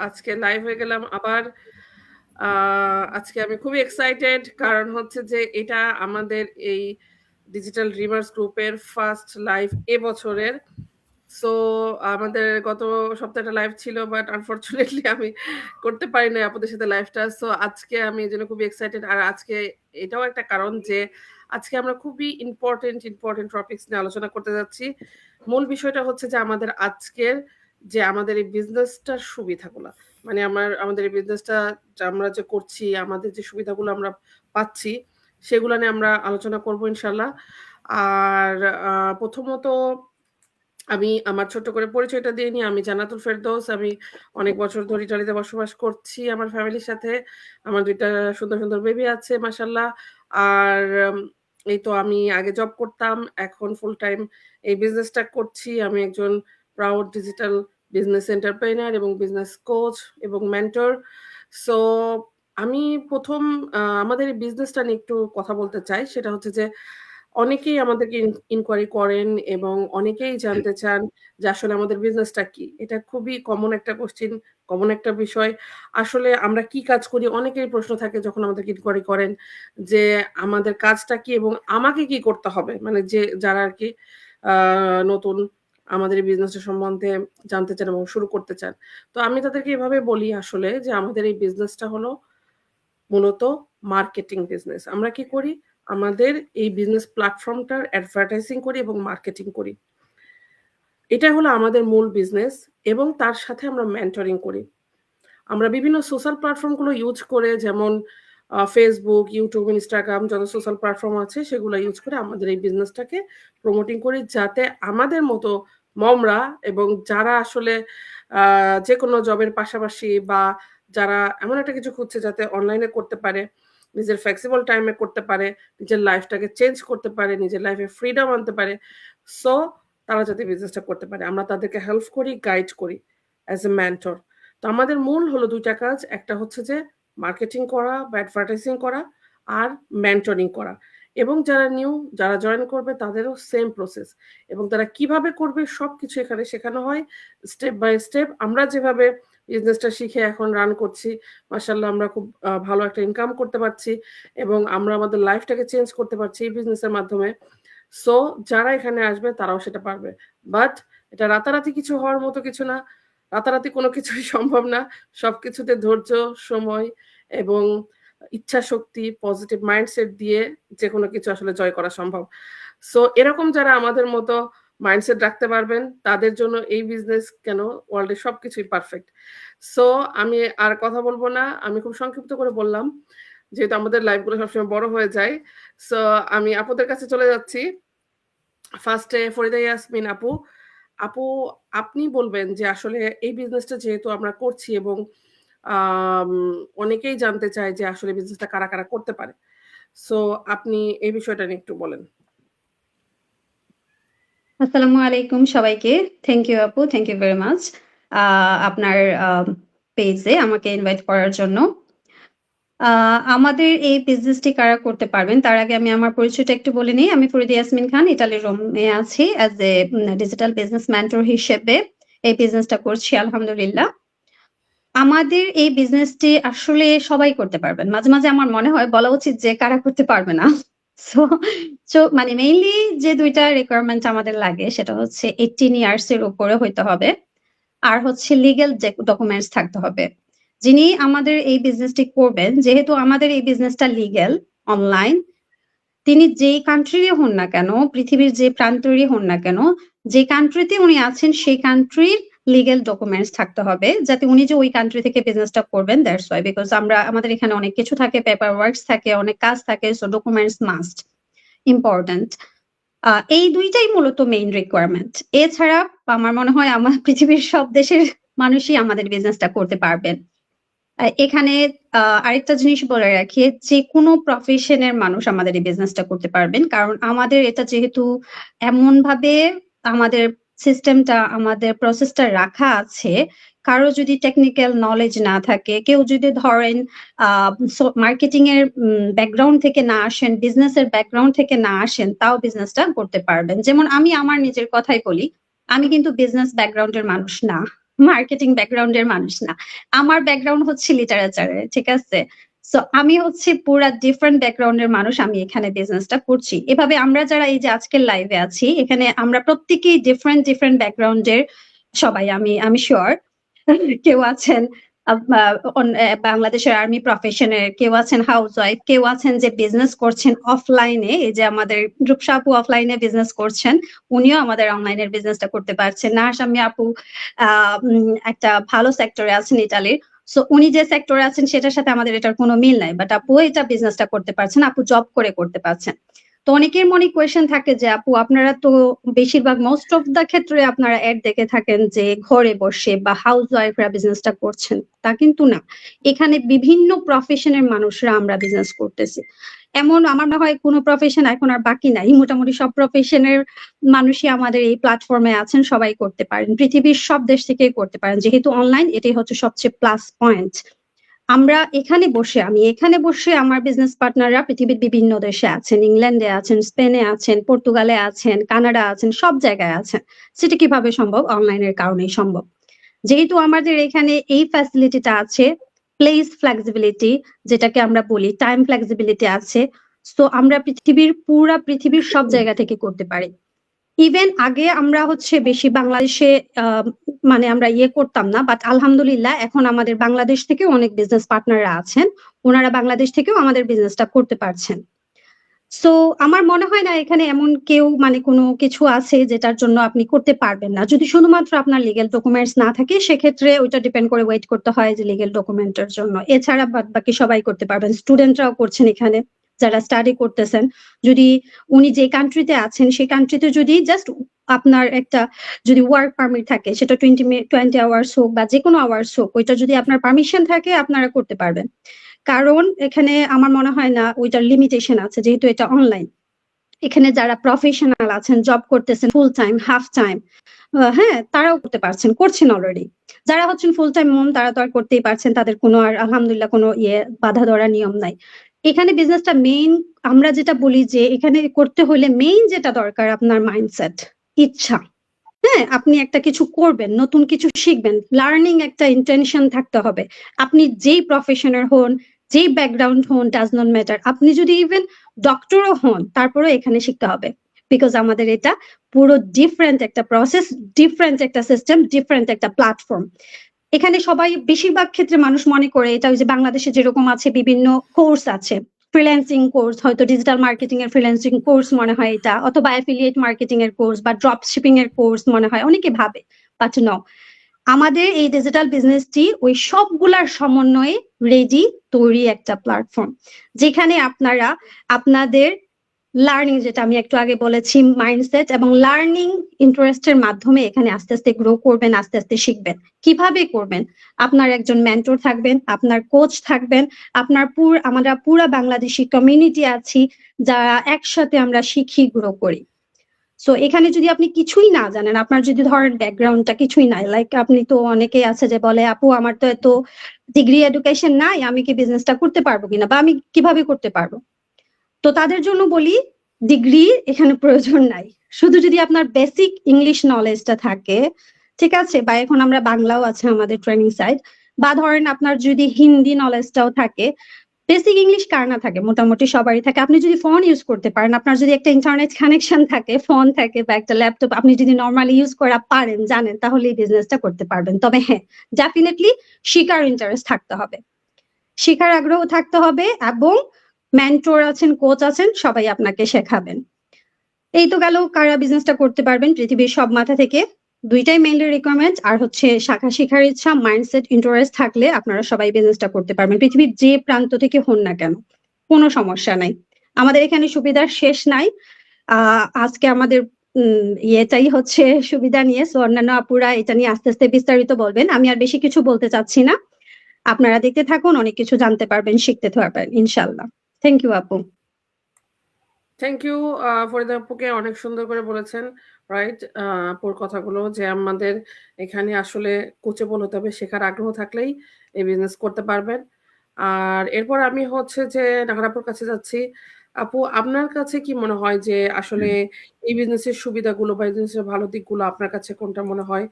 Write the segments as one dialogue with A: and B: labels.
A: আজকে লাইভ হয়ে গেলাম আবার। আজকে আমি খুবই এক্সাইটেড, কারণ হচ্ছে যে এটা আমাদের এই ডিজিটাল ড্রিমার্স গ্রুপের ফার্স্ট লাইভ এবছরের। সো আমাদের গত সপ্তাহে একটা লাইভ ছিল, বাট আনফরচুনেটলি আমি করতে পারি না আপনাদের সাথে লাইভটা। সো আজকে আমি এই জন্য খুবই এক্সাইটেড। আর আজকে এটাও একটা কারণ যে আজকে আমরা খুবই ইম্পর্টেন্ট টপিকস নিয়ে আলোচনা করতে যাচ্ছি। মূল বিষয়টা হচ্ছে যে আমাদের এই বিজনেসটার সুবিধাগুলা, মানে আমাদের এই বিজনেসটা আমরা যে করছি, আমাদের যে সুবিধাগুলো আমরা পাচ্ছি, সেগুলো নিয়ে আমরা আলোচনা করব ইনশাল্লাহ। আর প্রথমত আমি আমার ছোট্ট করে পরিচয়টা দিয়ে নিই। আমি জান্নাতুল ফেরদৌস। আমি অনেক বছর ধরে ইটালিতে বসবাস করছি আমার ফ্যামিলির সাথে। আমার ২ টা সুন্দর বেবি আছে মাশাআল্লাহ। আর এই তো আমি আগে জব করতাম, এখন ফুল টাইম এই বিজনেসটা করছি। আমি একজন প্রাউড ডিজিটাল বিজনেস এন্টারপ্রেনার এবং বিজনেস কোচ এবং মেন্টর। সো আমি ১ম আমাদের এই বিজনেসটা নিয়ে একটু কথা বলতে চাই। সেটা হচ্ছে যে অনেকেই আমাদেরকে ইনকোয়ারি করেন এবং অনেকেই জানতে চান যে আসলে আমাদের বিজনেসটা কি? এটা খুবই কমন একটা কোয়েশ্চেন, কমন একটা বিষয়। আসলে আমরা কি কাজ করি? অনেকেরই প্রশ্ন থাকে যখন আমাদেরকে ইনকোয়ারি করেন যে আমাদের কাজটা কি এবং আমাকে কি করতে হবে? মানে যারা আরকি আ নতুন আমাদের এই বিজনেসটা সম্বন্ধে জানতে চান এবং শুরু করতে চান। তো আমি তাদেরকে এভাবে বলি আসলে যে আমাদের এই বিজনেসটা হলো মূলত মার্কেটিং বিজনেস। আমরা কি করি? আমাদের এই বিজনেস প্ল্যাটফর্মটার অ্যাডভার্টাইজিং করি এবং মার্কেটিং করি। এটা হলো আমাদের মূল বিজনেস এবং তার সাথে আমরা মেন্টরিং করি। আমরা বিভিন্ন সোশ্যাল প্ল্যাটফর্ম গুলো ইউজ করে, যেমন Facebook, YouTube, Instagram যত সোশ্যাল প্ল্যাটফর্ম আছে সেগুলো ইউজ করে আমাদের এই বিজনেসটাকে প্রমোটিং করি, যাতে আমাদের মতো মমরা এবং যারা আসলে যেকোনো জবের পাশাপাশি বা যারা এমন একটা কিছু খুঁজছে যাতে অনলাইনে করতে পারে, নিজের ফ্লেক্সিবল টাইমে করতে পারে, নিজের লাইফটাকে চেঞ্জ করতে পারে, নিজের লাইফে ফ্রিডম আনতে পারে। সো তারা যাতে বিজনেসটা করতে পারে। আমরা তাদেরকে হেল্প করি, গাইড করি অ্যাজ এ মেন্টর। তো আমাদের মূল হলো ২ টা কাজ। একটা হচ্ছে যে মার্কেটিং করা বা অ্যাডভার্টাইজিং করা আর মেন্টরিং করা। এবং যারা জয়েন করবে তাদেরও সেম প্রসেস। এবং তারা কিভাবে করবে সবকিছু এখানে শেখানো হয় স্টেপ বাই স্টেপ। আমরা যেভাবে বিজনেসটা শিখে এখন রান করছি, মাশাআল্লাহ আমরা খুব ভালো একটা ইনকাম করতে পারছি এবং আমরা আমাদের লাইফটাকে চেঞ্জ করতে পারছি এই বিজনেসের মাধ্যমে। সো যারা এখানে আসবে তারাও সেটা পারবে। বাট এটা রাতারাতি কিছু হওয়ার মতো কিছু না। রাতারাতি কোনো কিছুই সম্ভব না। সবকিছুতে ধৈর্য, সময় এবং ইচ্ছাশক্তি, পজিটিভ মাইন্ডসেট দিয়ে যেকোনো কিছু আসলে জয় করা সম্ভব। সো এরকম যারা আমাদের মতো মাইন্ডসেট রাখতে পারবেন, তাদের জন্য এই বিজনেস কেন, ওয়ার্লড এর সবকিছুই পারফেক্ট। সো আমি আর কথা বলব না। আমি খুব সংক্ষিপ্ত করে বললাম। যেহেতু আমাদের লাইভ গুলো সবসময় বড় হয়ে যায়। সো আমি আপুদের কাছে চলে যাচ্ছি। ফার্স্ট এ ফরিদা ইয়াসমিন আপু। আপু, আপনি বলবেন যে আসলে এই বিজনেসটা যেহেতু আমরা করছি এবং আম অনেকেই জানতে চায় যে আসলে বিজনেসটা কারা করতে পারে। সো আপনি এই বিষয়টা নিয়ে একটু বলেন।
B: আসসালামু আলাইকুম সবাইকে। থ্যাংক ইউ আপু, থ্যাংক ইউ ভেরি মাচ আপনার পেজে আমাকে ইনভাইট করার জন্য। আমাদের এই বিজনেসটি কারা করতে পারবেন তার আগে আমি আমার পরিচয়টা একটু বলে নিই। আমি ফরিদা ইয়াসমিন খান, ইতালির রোমে আছি as a digital business mentor হিসেবে এই বিজনেসটা করছি আলহামদুলিল্লাহ। আমাদের এই বিজনেসটি আসলে সবাই করতে পারবেন। মাঝে আমার মনে হয় বলা উচিত যে কারা করতে পারবে না। সো মানে মেইনলি যে ২ টা রিকোয়ারমেন্ট আমাদের লাগে সেটা হচ্ছে 18 ইয়ার্স এর উপরে হইতে হবে। আর হচ্ছে লিগ্যাল যে ডকুমেন্টস থাকতে হবে। যিনি আমাদের এই বিজনেসটি করবেন, যেহেতু আমাদের এই বিজনেসটা লিগ্যাল, অনলাইন, তিনি যেই কান্ট্রিরই হন না কেন, পৃথিবীর যে প্রান্তেরই হন না কেন, যে কান্ট্রিতে উনি আছেন সেই কান্ট্রির লিগ্যাল ডকুমেন্টস থাকতে হবে। যাতে উনি যে ওই কান্ট্রি থেকে বিজনেসটা করবেন, দ্যাটস ওয়াই। বিকজ আমাদের এখানে অনেক কিছু থাকে, পেপার ওয়ার্কস থাকে, অনেক কাজ থাকে। So documents must important. এই ২ টাই মূলত মেইন রিকোয়ারমেন্ট। এছাড়া আমার মনে হয় পৃথিবীর সব দেশের মানুষই আমাদের বিজনেসটা করতে পারবেন। এখানে আরেকটা জিনিস বলে রাখি, যেকোনো প্রফেশনের মানুষ আমাদের এই বিজনেসটা করতে পারবেন। কারণ আমাদের এটা যেহেতু এমনভাবে আমাদের সিস্টেমটা, আমাদের প্রসেসটা রাখা আছে, কারো যদি টেকনিক্যাল নলেজ না থাকে, কেউ যদি ধরেন মার্কেটিং এর ব্যাকগ্রাউন্ড থেকে না আসেন, বিজনেসের ব্যাকগ্রাউন্ড থেকে না আসেন, তাও বিজনেসটা করতে পারবেন। যেমন আমি আমার নিজের কথাই বলি, আমি কিন্তু বিজনেস ব্যাকগ্রাউন্ডের মানুষ না। মার্কেটিং ব্যাকগ্রাউন্ডের মানুষ না। আমার ব্যাকগ্রাউন্ড হচ্ছে লিটারেচারের, ঠিক আছে? সো আমি হচ্ছে পুরা ডিফারেন্ট ব্যাকগ্রাউন্ডের মানুষ, আমি এখানে বিজনেসটা করছি। এভাবে আমরা যারা এই যে আজকের লাইভে আছি, এখানে আমরা প্রত্যেকেই ডিফারেন্ট ব্যাকগ্রাউন্ডের সবাই। আমি সিউর কেউ আছেন বাংলাদেশের আর্মি প্রফেশনের, কেউ আছেন হাউসওয়াইফ, কেউ আছেন যে বিজনেস করছেন অফলাইনে, এই যে আমাদের রূপসা আপু অফলাইনে বিজনেস করছেন, উনিও আমাদের অনলাইনের বিজনেসটা করতে পারছেন। নাহাশামি আপু একটা ভালো সেক্টরে আছেন ইতালির, সো উনি যে সেক্টরে আছেন সেটার সাথে আমাদের এটার কোনো মিল নাই, বাট আপু এটা বিজনেসটা করতে পারছেন, আপু জব করে করতে পারছেন। তো অনেকের মনে কোয়েশ্চেন থাকে যে আপু আপনারা তো বেশিরভাগ মোস্ট অফ দা ক্ষেত্রে আপনারা অ্যাড দেখে থাকেন যে ঘরে বসে বা হাউস ওয়াইফরা বিজনেসটা করছেন, তা কিন্তু না। এখানে বিভিন্ন প্রফেশনের মানুষরা আমরা বিজনেস করতেছি। এমন আমার না হয় কোনো প্রফেশন এখন আর বাকি নাই, মোটামুটি সব প্রফেশনের মানুষই আমাদের এই প্ল্যাটফর্মে আছেন, সবাই করতে পারেন, পৃথিবীর সব দেশ থেকেই করতে পারেন, যেহেতু অনলাইন এটাই হচ্ছে সবচেয়ে প্লাস পয়েন্ট। আমি এখানে বসে আমার বিজনেস পার্টনাররা পৃথিবীর বিভিন্ন দেশে আছেন, ইংল্যান্ডে আছেন, স্পেনে আছেন, পর্তুগালে আছেন, কানাডা আছেন, সব জায়গায় আছেন। সেটা কিভাবে সম্ভব? অনলাইনের কারণেই সম্ভব। যেহেতু আমাদের এখানে এই ফ্যাসিলিটিটা আছে, প্লেস ফ্লেক্সিবিলিটি যেটাকে আমরা বলি, টাইম ফ্লেক্সিবিলিটি আছে, তো আমরা পৃথিবীর সব জায়গা থেকে করতে পারি। ইভেন আগে আমরা হচ্ছে বেশি বাংলাদেশে মানে আমরা করতাম না, বাট আলহামদুলিল্লাহ এখন আমাদের বাংলাদেশ থেকে অনেক বিজনেস পার্টনাররা আছেন, ওনারা বাংলাদেশ থেকেও আমাদের বিজনেসটা করতে পারছেন। সো আমার মনে হয় না এখানে এমন কেউ মানে কোনো কিছু আছে যেটার জন্য আপনি করতে পারবেন না। যদি শুধুমাত্র আপনার লিগেল ডকুমেন্টস না থাকে, সেক্ষেত্রে ওইটা ডিপেন্ড করে ওয়েট করতে হয় যে লিগেল ডকুমেন্টের জন্য। এছাড়া বাকি সবাই করতে পারবেন, স্টুডেন্টরাও করছেন এখানে, যারা স্টাডি করতেছেন। যদি উনি যে কান্ট্রিতে আছেন সেই কান্ট্রিতে যদি জাস্ট আপনার একটা যদি ওয়ার্ক পারমিট থাকে, সেটা 20 আওয়ার্স হোক বা যে কোনো আওয়ার্স হোক, ওইটা যদি আপনার পারমিশন থাকে আপনারা করতে পারবেন। কারণ এখানে আমার মনে হয় না ওইটার লিমিটেশন আছে, যেহেতু এটা অনলাইন। এখানে যারা প্রফেশনাল আছেন, জব করতেছেন ফুল টাইম, হাফ টাইম, হ্যাঁ তারাও করতে পারছেন, করছেন অলরেডি। যারা হচ্ছেন ফুল টাইম মম, তারা তো আর করতেই পারছেন, তাদের কোনো আর আলহামদুলিল্লাহ কোনো বাধা ধরা নিয়ম নাই। এখানে বিজনেসটা মেইন, আমরা যেটা বলি যে এখানে করতে হলে মেইন যেটা দরকার আপনার মাইন্ডসেট, ইচ্ছা। হ্যাঁ, আপনি একটা কিছু করবেন, নতুন কিছু শিখবেন, লার্নিং একটা ইন্টেনশন থাকতে হবে। আপনি যেই প্রফেশনের হন, যেই ব্যাকগ্রাউন্ড হন, ডাজ নট ম্যাটার। আপনি যদি ইভেন ডক্টরও হন, তারপরেও এখানে শিখতে হবে, বিকজ আমাদের এটা পুরো ডিফারেন্ট একটা প্রসেস, ডিফারেন্ট একটা সিস্টেম, ডিফারেন্ট একটা প্ল্যাটফর্ম। এখানে সবাই বেশিরভাগ ক্ষেত্রে মানুষ মনে করে এটা ওই যে বাংলাদেশে যেরকম আছে বিভিন্ন কোর্স আছে, ফ্রিল্যান্সিং কোর্স, হয়তো ডিজিটাল মার্কেটিং এর ফ্রিল্যান্সিং কোর্স মনে হয় এটা, অথবা অ্যাফিলিয়েট মার্কেটিং এর কোর্স বা ড্রপ শিপিং এর কোর্স মনে হয়, অনেকে ভাবে। বাট নো, আমাদের এই ডিজিটাল বিজনেসটি ওই সবগুলার সমন্বয়ে রেডি তৈরি একটা প্ল্যাটফর্ম, যেখানে আপনারা আপনাদের লার্নিং, যেটা আমি একটু আগে বলেছি, মাইন্ডসেট এবং লার্নিং ইন্টারেস্টের মাধ্যমে এখানে আস্তে আস্তে গ্রো করবেন, আস্তে আস্তে শিখবেন। কিভাবে করবেন? আপনার একজন মেন্টর থাকবেন, আপনার কোচ থাকবেন, আমরা পুরা বাংলাদেশি কমিউনিটি আছি, যারা একসাথে আমরা শিখি, গ্রো করি। সো এখানে যদি আপনি কিছুই না জানেন, আপনার যদি ধরেন ব্যাকগ্রাউন্ডটা কিছুই নাই, লাইক আপনি তো অনেকেই আছে যে বলে আপু আমার তো এত ডিগ্রি এডুকেশন নাই, আমি কি বিজনেসটা করতে পারবো কিনা, বা আমি কিভাবে করতে পারবো? তো তাদের জন্য বলি, ডিগ্রি এখানে প্রয়োজন নাই। শুধু যদি আপনার বেসিক ইংলিশ নলেজটা থাকে, ঠিক আছে, বা এখন আমরা বাংলাও আছে আমাদের ট্রেনিং সাইট, বা ধরেন আপনার যদি হিন্দি নলেজটাও থাকে। বেসিক ইংলিশ কার না থাকে? মোটামুটি সবারই থাকে। আপনি যদি ফোন ইউজ করতে পারেন, আপনার যদি একটা ইন্টারনেট কানেকশন থাকে, ফোন থাকে বা একটা ল্যাপটপ আপনি যদি নর্মালি ইউজ করা পারেন, জানেন, তাহলে এই বিজনেসটা করতে পারবেন। তবে হ্যাঁ, ডেফিনেটলি শিখার ইন্টারেস্ট থাকতে হবে, শিখার আগ্রহ থাকতে হবে, এবং মেন্টর আছেন, কোচ আছেন, সবাই আপনাকে শেখাবেন। এই তো গেল কারা বিজনেসটা করতে পারবেন পৃথিবীর সব মাথা থেকে। দুইটাই মেইনলি রিকোয়ারমেন্ট, আর হচ্ছে শাখা শেখার ইচ্ছা, মাইন্ডসেট, ইন্টারেস্ট থাকলে আপনারা সবাই বিজনেসটা করতে পারবেন, পৃথিবীর যে প্রান্ত থেকে হন না কেন, কোনো সমস্যা নাই। আমাদের এখানে সুবিধার শেষ নাই। আজকে আমাদের এটাই হচ্ছে সুবিধা নিয়ে, সো অন্যান্য আপুরা এটা নিয়ে আস্তে আস্তে বিস্তারিত বলবেন, আমি আর বেশি কিছু বলতে চাচ্ছি না। আপনারা দেখতে থাকুন, অনেক কিছু জানতে পারবেন, শিখতে পারবেন ইনশাল্লাহ। থ্যাংক ইউ আপু।
A: থ্যাংক ইউ ফরিদা আপুকে, অনেক সুন্দর করে বলেছেন, রাইট, আপুর কথাগুলো, যে আমাদের এখানে আসলে কোচেবল হতে হবে, শেখার আগ্রহ থাকলেই এই বিজনেস করতে পারবেন। আর এরপর আমি হচ্ছে যে নাহার আপুর কাছে যাচ্ছি। আপু আপনার কাছে কি মনে হয় যে আসলে এই বিজনেসের সুবিধাগুলো বা এই বিজনেসের ভালো দিকগুলো আপনার কাছে কোনটা মনে হয়?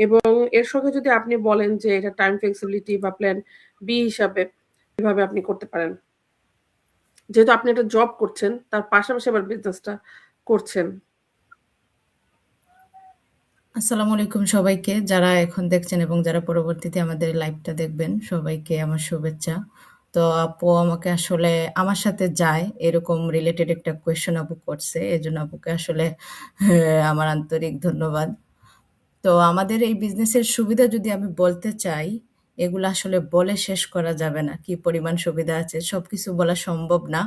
A: এবং এর সঙ্গে যদি আপনি বলেন যে এটা টাইম ফ্লেক্সিবিলিটি বা প্ল্যান বি হিসাবে কিভাবে আপনি করতে পারেন? যেহেতু আপনি একটা জব করছেন, তার পাশাপাশি আবার বিজনেসটা করছেন।
C: আসসালামু আলাইকুম সবাইকে, যারা এখন দেখছেন এবং যারা পরবর্তীতে আমাদের লাইভটা দেখবেন, সবাইকে আমার শুভেচ্ছা। তো আপু আমাকে আসলে আমার সাথে যায় এরকম রিলেটেড একটা কোয়েশ্চেন আপু করছে, এজন্য আপুকে আসলে আমার আন্তরিক ধন্যবাদ। তো আমাদের এই বিজনেসের সুবিধা যদি আমি বলতে চাই, এগুলো আসলে বলে শেষ করা যাবে না। কি পরিমাণ সুবিধা আছে সবকিছু বলা সম্ভব না।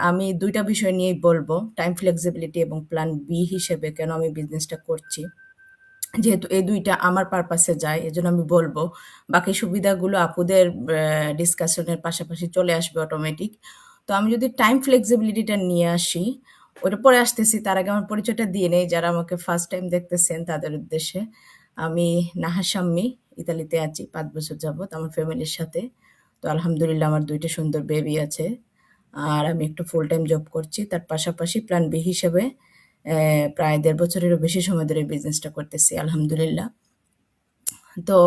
C: আমি ২ টা বিষয় নিয়েই বলবো। টাইম ফ্লেক্সিবিলিটি এবং প্ল্যান বি হিসেবে কেন আমি বিজনেসটা করছি। যেহেতু এই ২ টা আমার পারপাসে যায়, এজন্য আমি বলবো। বাকি সুবিধাগুলো আপুদের ডিসকাশনের পাশাপাশি চলে আসবে অটোমেটিক। তো আমি যদি টাইম ফ্লেক্সিবিলিটিটা নিয়ে আসি, ওটা পরে আসতেছি। তার আগে আমার পরিচয়টা দিয়ে নেই, যারা আমাকে ফার্স্ট টাইম দেখতেছেন তাদের উদ্দেশ্যে। আমি নাহা শাম্মী, ইতালিতে আছি ৫ বছর যাবৎ আমার ফ্যামিলির সাথে। তো আলহামদুলিল্লাহ আমার ২ টা সুন্দর বেবি আছে। আর আমি একটা ফুল টাইম জব করছি। তার পাশাপাশি প্ল্যান বি হিসেবে প্রায় ১.৫ বছরেরও বেশি সময় ধরে এই বিজনেসটা করতেছি আলহামদুলিল্লাহ। তো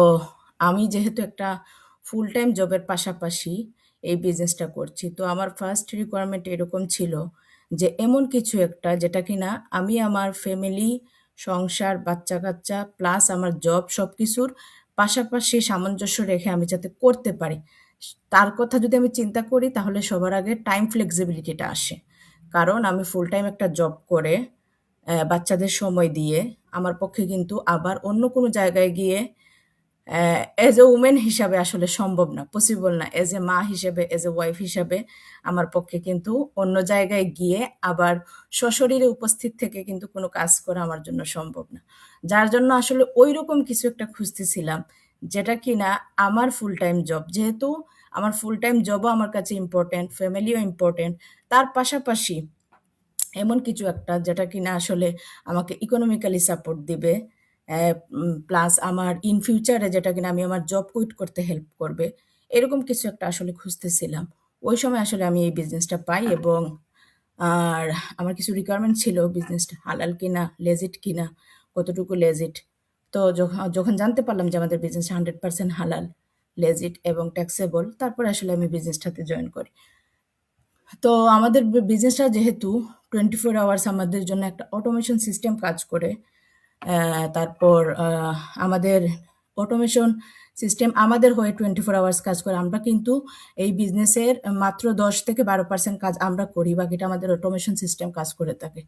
C: আমি যেহেতু একটা ফুল টাইম জবের পাশাপাশি এই বিজনেসটা করছি, তো আমার ফার্স্ট রিকোয়ারমেন্ট এরকম ছিল যে এমন কিছু একটা যেটা কিনা আমি আমার ফ্যামিলি, সংসার, বাচ্চা-কাচ্চা প্লাস আমার জব সবকিছুর পাশাপাশি সামঞ্জস্য রেখে আমি যাতে করতে পারি। তার কথা যদি আমি চিন্তা করি তাহলে সবার আগে টাইম ফ্লেক্সিবিলিটিটা আসে। কারণ আমি ফুল টাইম একটা জব করে বাচ্চাদের সময় দিয়ে আমার পক্ষে কিন্তু আবার অন্য কোনো জায়গায় গিয়ে অ্যাজ এ উমেন হিসাবে আসলে সম্ভব না, পসিবল না। অ্যাজ এ মা হিসেবে, অ্যাজ এ ওয়াইফ হিসাবে আমার পক্ষে কিন্তু অন্য জায়গায় গিয়ে আবার সশরীরে উপস্থিত থেকে কিন্তু কোনো কাজ করা আমার জন্য সম্ভব না। যার জন্য আসলে ঐরকম কিছু একটা খুঁজতেছিলাম, যেটা কিনা আমার ফুল টাইম জব। যেহেতু আমার ফুল টাইম জবও আমার কাছে ইম্পোর্টেন্ট, ফ্যামিলিও ইম্পোর্টেন্ট। তার পাশাপাশি এমন কিছু একটা যেটা কিনা আসলে আমাকে ইকোনমিক্যালি সাপোর্ট দিবে। প্লাস আমার ইন ফিউচারে যেটা কিনা আমি আমার জব কুইট করতে হেল্প করবে। এরকম কিছু একটা আসলে খুঁজতেছিলাম। ওই সময় আসলে আমি এই বিজনেসটা পাই এবং আর আমার কিছু রিকোয়ারমেন্ট ছিল বিজনেসটা হালাল কিনা, লেজিট কিনা, কতটুকু লেজিট। তো যখন জানতে পারলাম যে আমাদের বিজনেসটা 100% হালাল, লেজিট এবং ট্যাক্সেবল, তারপরে আসলে আমি বিজনেসটাতে জয়েন করি। তো আমাদের বিজনেসটা যেহেতু 24 আওয়ার্স আমাদের জন্য একটা অটোমেশন সিস্টেম কাজ করে। তারপর আমাদের অটোমেশন সিস্টেম আমাদের হয়ে 24 আওয়ার্স কাজ করে। আমরা কিন্তু এই বিজনেসের মাত্র 10-12% কাজ আমরা করি। বাকিটা আমাদের অটোমেশন সিস্টেম কাজ করে থাকে।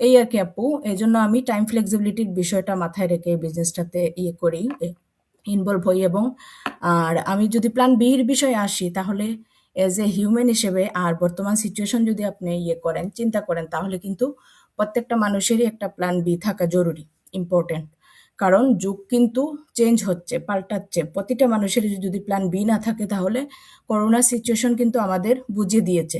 C: এই আরকি আপু। এজন্য আমি টাইম ফ্লেক্সিবিলিটির বিষয়টা মাথায় রেখে এই বিজনেসটাতে করি, ইনভলভ হই এবং আর আমি যদি প্ল্যান বি এর বিষয়ে আসি তাহলে এজ এ হিউম্যান হিসেবে আর বর্তমান সিচুয়েশন যদি আপনি করেন, চিন্তা করেন তাহলে কিন্তু প্রত্যেকটা মানুষেরই একটা প্ল্যান বি থাকা জরুরি, ইম্পর্টেন্ট। কারণ যুগ কিন্তু চেঞ্জ হচ্ছে, পাল্টাচ্ছে। প্রতিটা মানুষেরই যদি প্ল্যান বি না থাকে তাহলে করোনা সিচুয়েশন কিন্তু আমাদের বুঝিয়ে দিয়েছে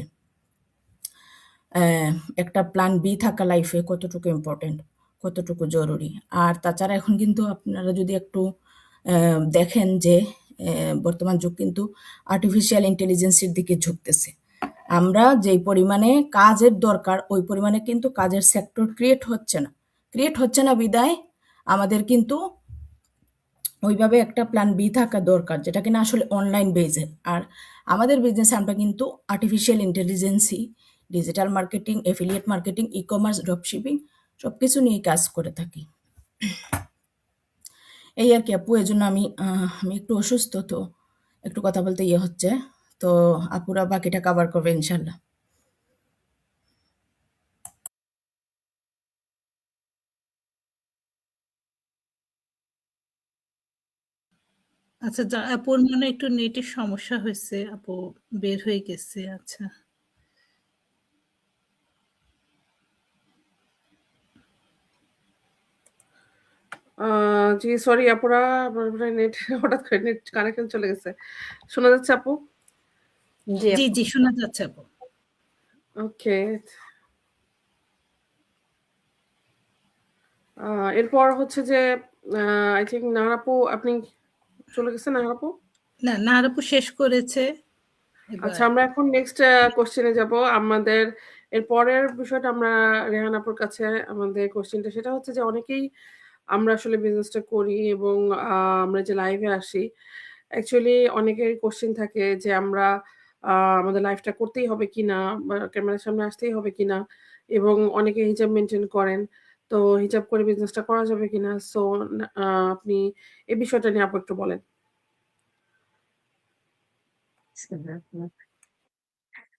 C: একটা প্ল্যান বি থাকা লাইফে কতটুকু ইম্পর্টেন্ট, কতটুকু জরুরি। আর তাছাড়া এখন কিন্তু আপনারা যদি একটু দেখেন যে বর্তমান যুগ কিন্তু আর্টিফিশিয়াল ইন্টেলিজেন্সের দিকে ঝুঁকতেছে। আমরা যেই পরিমাণে কাজের দরকার ওই পরিমাণে কিন্তু কাজের সেক্টর ক্রিয়েট হচ্ছে না। ক্রিয়েট হচ্ছে না বিদায় আমাদের কিন্তু ওইভাবে একটা প্ল্যান বি থাকা দরকার, যেটা কিনা আসলে অনলাইন বেজে। আর আমাদের বিজনেসে আমরা কিন্তু আর্টিফিশিয়াল ইন্টেলিজেন্সই, digital marketing, affiliate marketing, e-commerce, dropshipping সবকিছু নিয়েই কাজ করে থাকি। এই আর কি আপু। এজন্য আমি একটু অসুস্থ, তো একটু কথা বলতে হচ্ছে। তো আপুরা বাকিটা কভার করবে ইনশাল্লাহ।
D: আচ্ছা, আপুর মনে একটু নেটের সমস্যা হয়েছে, আপু বের হয়ে গেছে। আচ্ছা,
A: জি সরি আপুরা, আমার নেট হঠাৎ করে নেট কানেকশন চলে গেছে। শোনা যাচ্ছে আপু?
D: জি জি শোনা যাচ্ছে আপু।
A: ওকে। এরপর হচ্ছে যে আই থিঙ্ক নাহার আপু, আপনি চলে গেছেন নাহার আপু?
D: না, নাহার আপু শেষ করেছে।
A: আচ্ছা,
D: এবার
A: আমরা এখন নেক্সট কোশ্চেনে যাব। আমাদের এর পরের বিষয়টা আমরা রেহান আপুর কাছে আমাদের কোশ্চেনটা সেটা হচ্ছে যে অনেকেই আমরা আসলে বিজনেসটা করি এবং আমরা যে লাইভে আসি অ্যাকচুয়ালি অনেকের কোশ্চেন থাকে যে আমরা আমাদের লাইফটা করতেই হবে কিনা বা ক্যামেরার সামনে আসতেই হবে কিনা এবং অনেকে হিজাব মেনটেন করেন। তো হিজাব করে বিজনেসটা করা যাবে কিনা? সো আপনি এই বিষয়টা নিয়ে আপু একটু বলেন।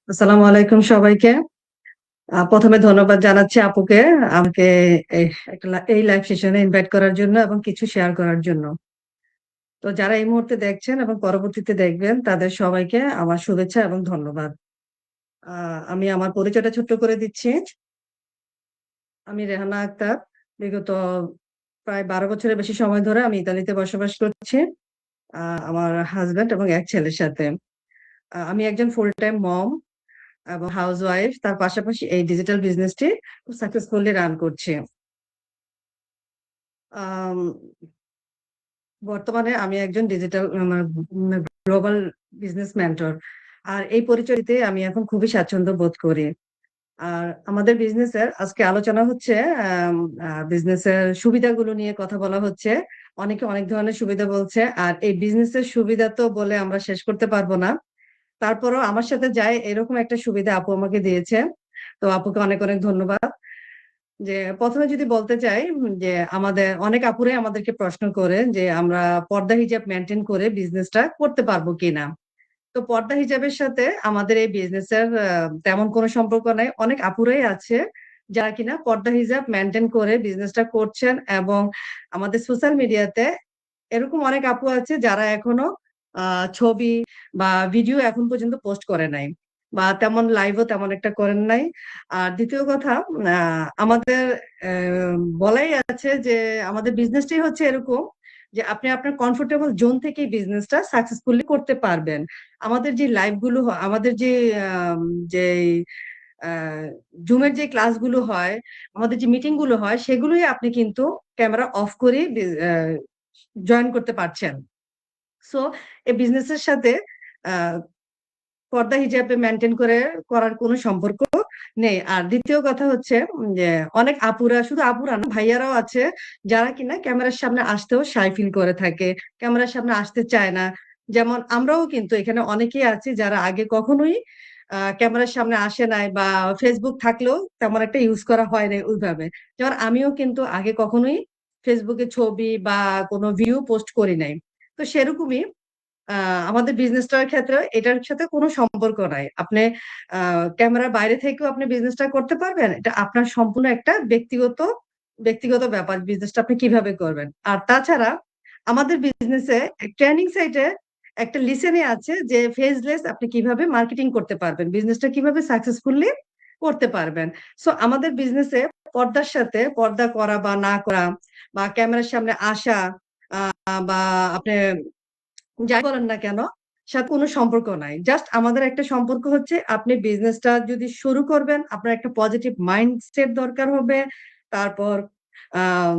E: আসসালামু আলাইকুম সবাইকে। প্রথমে ধন্যবাদ জানাচ্ছি আপুকে আমাকে এই লাইভ সেশনে ইনভাইট করার জন্য এবং কিছু শেয়ার করার জন্য। তো যারা এই মুহূর্তে দেখছেন এবং পরবর্তীতে দেখবেন তাদের সবাইকে আমার শুভেচ্ছা এবং ধন্যবাদ। আমি আমার পরিচয়টা ছোট্ট করে দিচ্ছি। আমি রেহানা আক্তার। বিগত প্রায় 12 বছরের বেশি সময় ধরে আমি ইতালিতে বসবাস করছি আমার হাজবেন্ড এবং এক ছেলের সাথে। আমি একজন ফুল টাইম মম এবং হাউসওয়াইফ। তার পাশাপাশি এই ডিজিটাল বিজনেসটি খুব সাকসেসফুলি রান করছি। আম, বর্তমানে আমি একজন ডিজিটাল গ্লোবাল বিজনেস মেন্টর। আর এই পরিচয়তে আমি এখন খুবই স্বাচ্ছন্দ্য বোধ করি। আর আমাদের বিজনেসের আজকে আলোচনা হচ্ছে বিজনেসের সুবিধাগুলো নিয়ে কথা বলা হচ্ছে। অনেকে অনেক ধরনের সুবিধা বলছে, আর এই বিজনেসের সুবিধা তো বলে আমরা শেষ করতে পারবো না। তারপরও আমার সাথে যায় এরকম একটা সুবিধা আপু আমাকে দিয়েছে। তো আপুকে অনেক অনেক ধন্যবাদ। যে প্রথমে যদি বলতে চাই যে আমাদের অনেক আপুরাই আমাদেরকে প্রশ্ন করে যে আমরা পর্দা হিজাব মেনটেন করে বিজনেসটা করতে পারবো কিনা। তো পর্দা হিজাবের সাথে আমাদের এই বিজনেসের তেমন কোনো সম্পর্ক নাই। অনেক আপুরাই আছে যারা কিনা পর্দা হিজাব মেনটেন করে বিজনেসটা করছেন, এবং আমাদের সোশ্যাল মিডিয়াতে এরকম অনেক আপু আছে যারা এখনো ছবি বা ভিডিও এখন পর্যন্ত পোস্ট করে নাই, বা তেমন লাইভও তেমন একটা করেন নাই। আর দ্বিতীয় কথা, আমাদের বলাই আছে যে আমাদের বিজনেসটাই হচ্ছে এরকম যে আপনি আপনার কমফোর্টেবল জোন থেকেই বিজনেসটা সাকসেসফুলি করতে পারবেন। আমাদের যে লাইভ গুলো আমাদের যে যে জুমের যে ক্লাসগুলো হয়, আমাদের যে মিটিং গুলো হয়, সেগুলোই আপনি কিন্তু ক্যামেরা অফ করে জয়েন করতে পারছেন। সো এই বিজনেসের সাথে আহ পর্দা হিজাবে মেনটেন করে করার কোনো সম্পর্ক নেই। আর দ্বিতীয় কথা হচ্ছে যে অনেক আপুরা, শুধু আপুরা না, ভাইয়ারাও আছে যারা কিনা ক্যামেরার সামনে আসতেও শাই ফিল করে থাকে, ক্যামেরার সামনে আসতে চায় না। যেমন আমরাও কিন্তু এখানে অনেকেই আছি যারা আগে কখনোই ক্যামেরার সামনে আসে নাই, বা ফেসবুক থাকলেও তেমন একটা ইউজ করা হয় নাই ওইভাবে। যেমন আমিও কিন্তু আগে কখনোই ফেসবুকে ছবি বা কোনো ভিউ পোস্ট করি নাই। তো সেরকমই আমাদের বিজনেসটার ক্ষেত্রে এটার সাথে কোনো সম্পর্ক নাই। আপনি ক্যামেরার বাইরে থেকেও আপনি বিজনেসটা করতে পারবেন। এটা আপনার সম্পূর্ণ একটা ব্যক্তিগত ব্যাপার, বিজনেসটা আপনি কিভাবে করবেন। আর তাছাড়া আমাদের বিজনেসে ট্রেনিং সাইটে একটা লিসেনে আছে যে ফেসলেস আপনি কিভাবে মার্কেটিং করতে পারবেন, বিজনেসটা কিভাবে সাকসেসফুলি করতে পারবেন। সো আমাদের বিজনেসে পর্দার সাথে পর্দা করা বা না করা, বা ক্যামেরার সামনে আসা, বা আপনি যাই বলেন না কেন, সাথে কোনো সম্পর্ক নাই। জাস্ট আমাদের একটা সম্পর্ক হচ্ছে আপনি বিজনেসটা যদি শুরু করবেন, আপনার একটা পজিটিভ মাইন্ডসেট দরকার হবে। তারপর আহ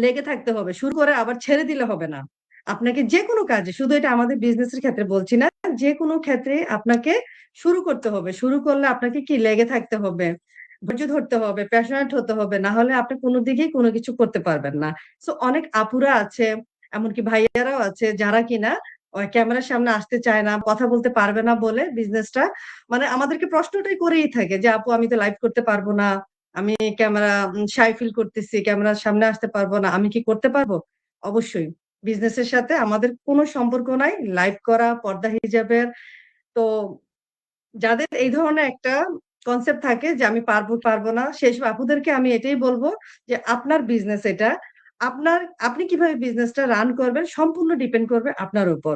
E: লেগে থাকতে হবে। শুরু করে আবার ছেড়ে দিলে হবে না। আপনাকে যেকোনো কাজে, শুধু এটা আমাদের বিজনেসের ক্ষেত্রে বলছি না, যেকোনো ক্ষেত্রে আপনাকে শুরু করতে হবে। শুরু করলে আপনাকে কি লেগে থাকতে হবে, ধৈর্য ধরতে হবে, প্যাশনেট হতে হবে। না হলে আপনি কোনো দিকেই কোনো কিছু করতে পারবেন না। সো অনেক আপুরা আছে, এমনকি ভাইয়ারাও আছে যারা কিনা ক্যামেরার সামনে আসতে চায় না, কথা বলতে পারবে না বলে বিজনেসটা, মানে আমাদেরকে প্রশ্নটাই করেই থাকে যে আপু আমি তো লাইভ করতে পারবো না, আমি ক্যামেরা শাই ফিল করতেছি, ক্যামেরার সামনে আসতে পারবো না, আমি কি করতে পারবো? অবশ্যই। বিজনেসের সাথে আমাদের কোনো সম্পর্ক নাই লাইভ করা, পর্দা হিজাবের। তো যাদের এই ধরনের একটা কনসেপ্ট থাকে যে আমি পারবো পারবো না, সেসব আপুদেরকে আমি এটাই বলবো যে আপনার বিজনেস এটা, আপনি কিভাবে বিজনেসটা রান করবেন সম্পূর্ণ ডিপেন্ড করবে আপনার উপর।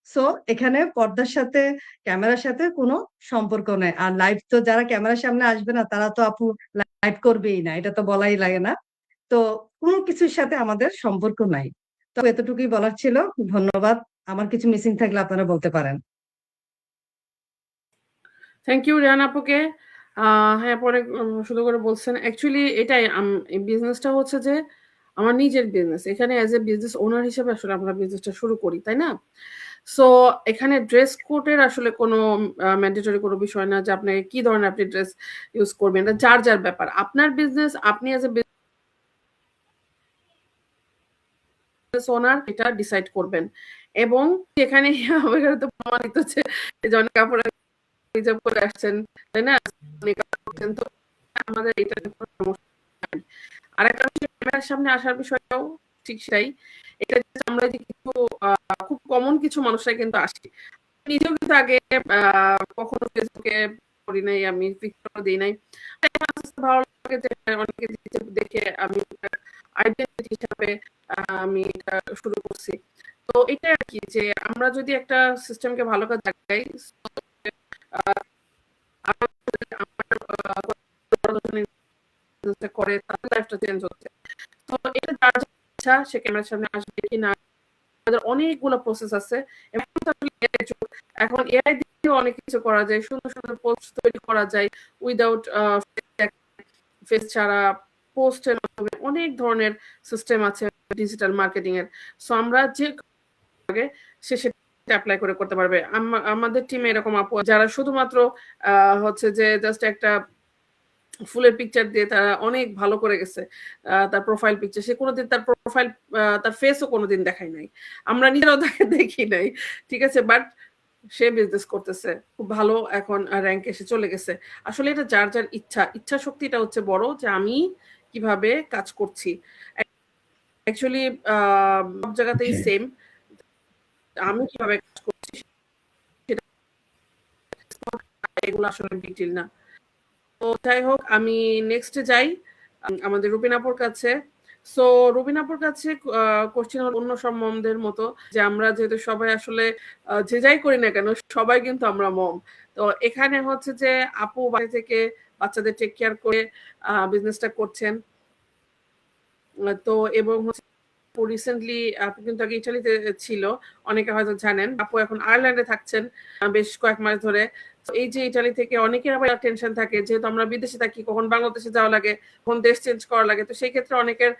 E: সো এখানে পর্দার সাথে, ক্যামেরার সাথে কোনো সম্পর্ক নাই। আর লাইভ তো যারা ক্যামেরার সামনে আসবে না তারা তো আপু লাইভ করবেই না, এটা তো বলাই লাগে না। তো কোনো কিছুর সাথে আমাদের সম্পর্ক নাই। তো এতটুকুই বলার ছিল। ধন্যবাদ। আমার কিছু মিসিং থাকলে আপনারা বলতে পারেন।
A: থ্যাংক ইউ রেহান আপুকে। হ্যাঁ, পরে সুন্দর করে বলছেন। অ্যাকচুয়ালি এটাই এই বিজনেসটা হচ্ছে যে আমার নিজের বিজনেস। এখানে অ্যাজ এ বিজনেস ওনার হিসেবে আসলে আমরা বিজনেসটা শুরু করি, তাই না? সো এখানে ড্রেস কোডের আসলে কোনো ম্যান্ডেটরি কোনো বিষয় না যে আপনাকে কি ধরনের আপনি ড্রেস ইউজ করবেন। এটা যার, যার ব্যাপার। আপনার বিজনেস আপনি অ্যাজ এ বিজনেস ওনার এটা ডিসাইড করবেন। এবং এখানে এখানে তো প্রমাণিত যে অনেক কাপড় হিজাব করে আসছেন, তাই না? মেকআপ করছেন, তো আমাদের এটা নিয়ে কোনো সমস্যা নাই। আরেকটা হচ্ছে ক্যামেরার সামনে আসার বিষয়টাও ঠিক সেটাই। এটা যে আমরা যে কিছু খুব কমন কিছু মানুষরা কিন্তু আসি। নিজেও কিন্তু আগে কখনো ফেসবুকে করি নাই, আমি পিকচারও দিই নাই। এখন আস্তে আস্তে ভালো লাগে যে অনেকে দিচ্ছে দেখে আমি আইডেন্টিটি হিসাবে আমি এটা শুরু করছি। তো এটাই আর কি যে আমরা যদি একটা সিস্টেমকে ভালো কাজে লাগাই, করে তাদের লাইফটা চেঞ্জ হচ্ছে। তো এটা যার যার ইচ্ছা সে ক্যামেরার সামনে আসবে কি না। আমাদের অনেকগুলো প্রসেস আছে। এখন এআই দিয়েও অনেক কিছু করা যায়, সুন্দর সুন্দর পোস্ট তৈরি করা যায় উইদাউট ফেস ছাড়া, পোস্টের মাধ্যমে অনেক ধরনের সিস্টেম আছে ডিজিটাল মার্কেটিং এর। সো আমরা যে আগে সে সেটা অ্যাপ্লাই করে করতে পারবে। আমাদের টিমে এরকম আপু যারা শুধুমাত্র হচ্ছে যে জাস্ট একটা ফুলের পিকচার দিয়ে তারা অনেক ভালো করে গেছে। তার প্রোফাইল পিকচার, সে কোনোদিন তার প্রোফাইল তার ফেসও কোনোদিন দেখাই নাই, আমরা নিজেরাও তাকে দেখি নাই, ঠিক আছে, বাট সে বিজনেস করতেছে খুব ভালো, এখন র্যাঙ্ক এসে চলে গেছে। আসলে এটা যার যার ইচ্ছা শক্তিটা হচ্ছে বড়, যে আমি কিভাবে কাজ করছি। অ্যাকচুয়ালি সব জায়গাতেই সেম, আমি কিভাবে কাজ করছি সেটা এগুলো আসলে ডিটেইল না। তো যাই হোক, আমি নেক্সটে যাই আমাদের রুবিনাপুর কাছে। সো রুবিনাপুর কাছে কোশ্চেন হল অন্য সম্বন্ধের মতো, যে আমরা যেহেতু সবাই আসলে যে যাই করি না কেন সবাই কিন্তু আমরা মম। তো এখানে হচ্ছে যে আপু বাড়ি থেকে বাচ্চাদের টেক কেয়ার করে বিজনেসটা করছেন। তো এবং হচ্ছে রিসেন্টলি আপু কিন্তু আগে ইটালিতে ছিল, অনেকে হয়তো জানেন। আপু এখন আয়ারল্যান্ডে থাকছেন বেশ কয়েক মাস ধরে। এই যে ইটালি থেকে অনেকের আবার টেনশন থাকে, যেহেতু আমরা বিদেশে থাকি, কখন বাংলাদেশে যাওয়া লাগে, কখন দেশ চেঞ্জ করা লাগে। তো সেই ক্ষেত্রে অনেকের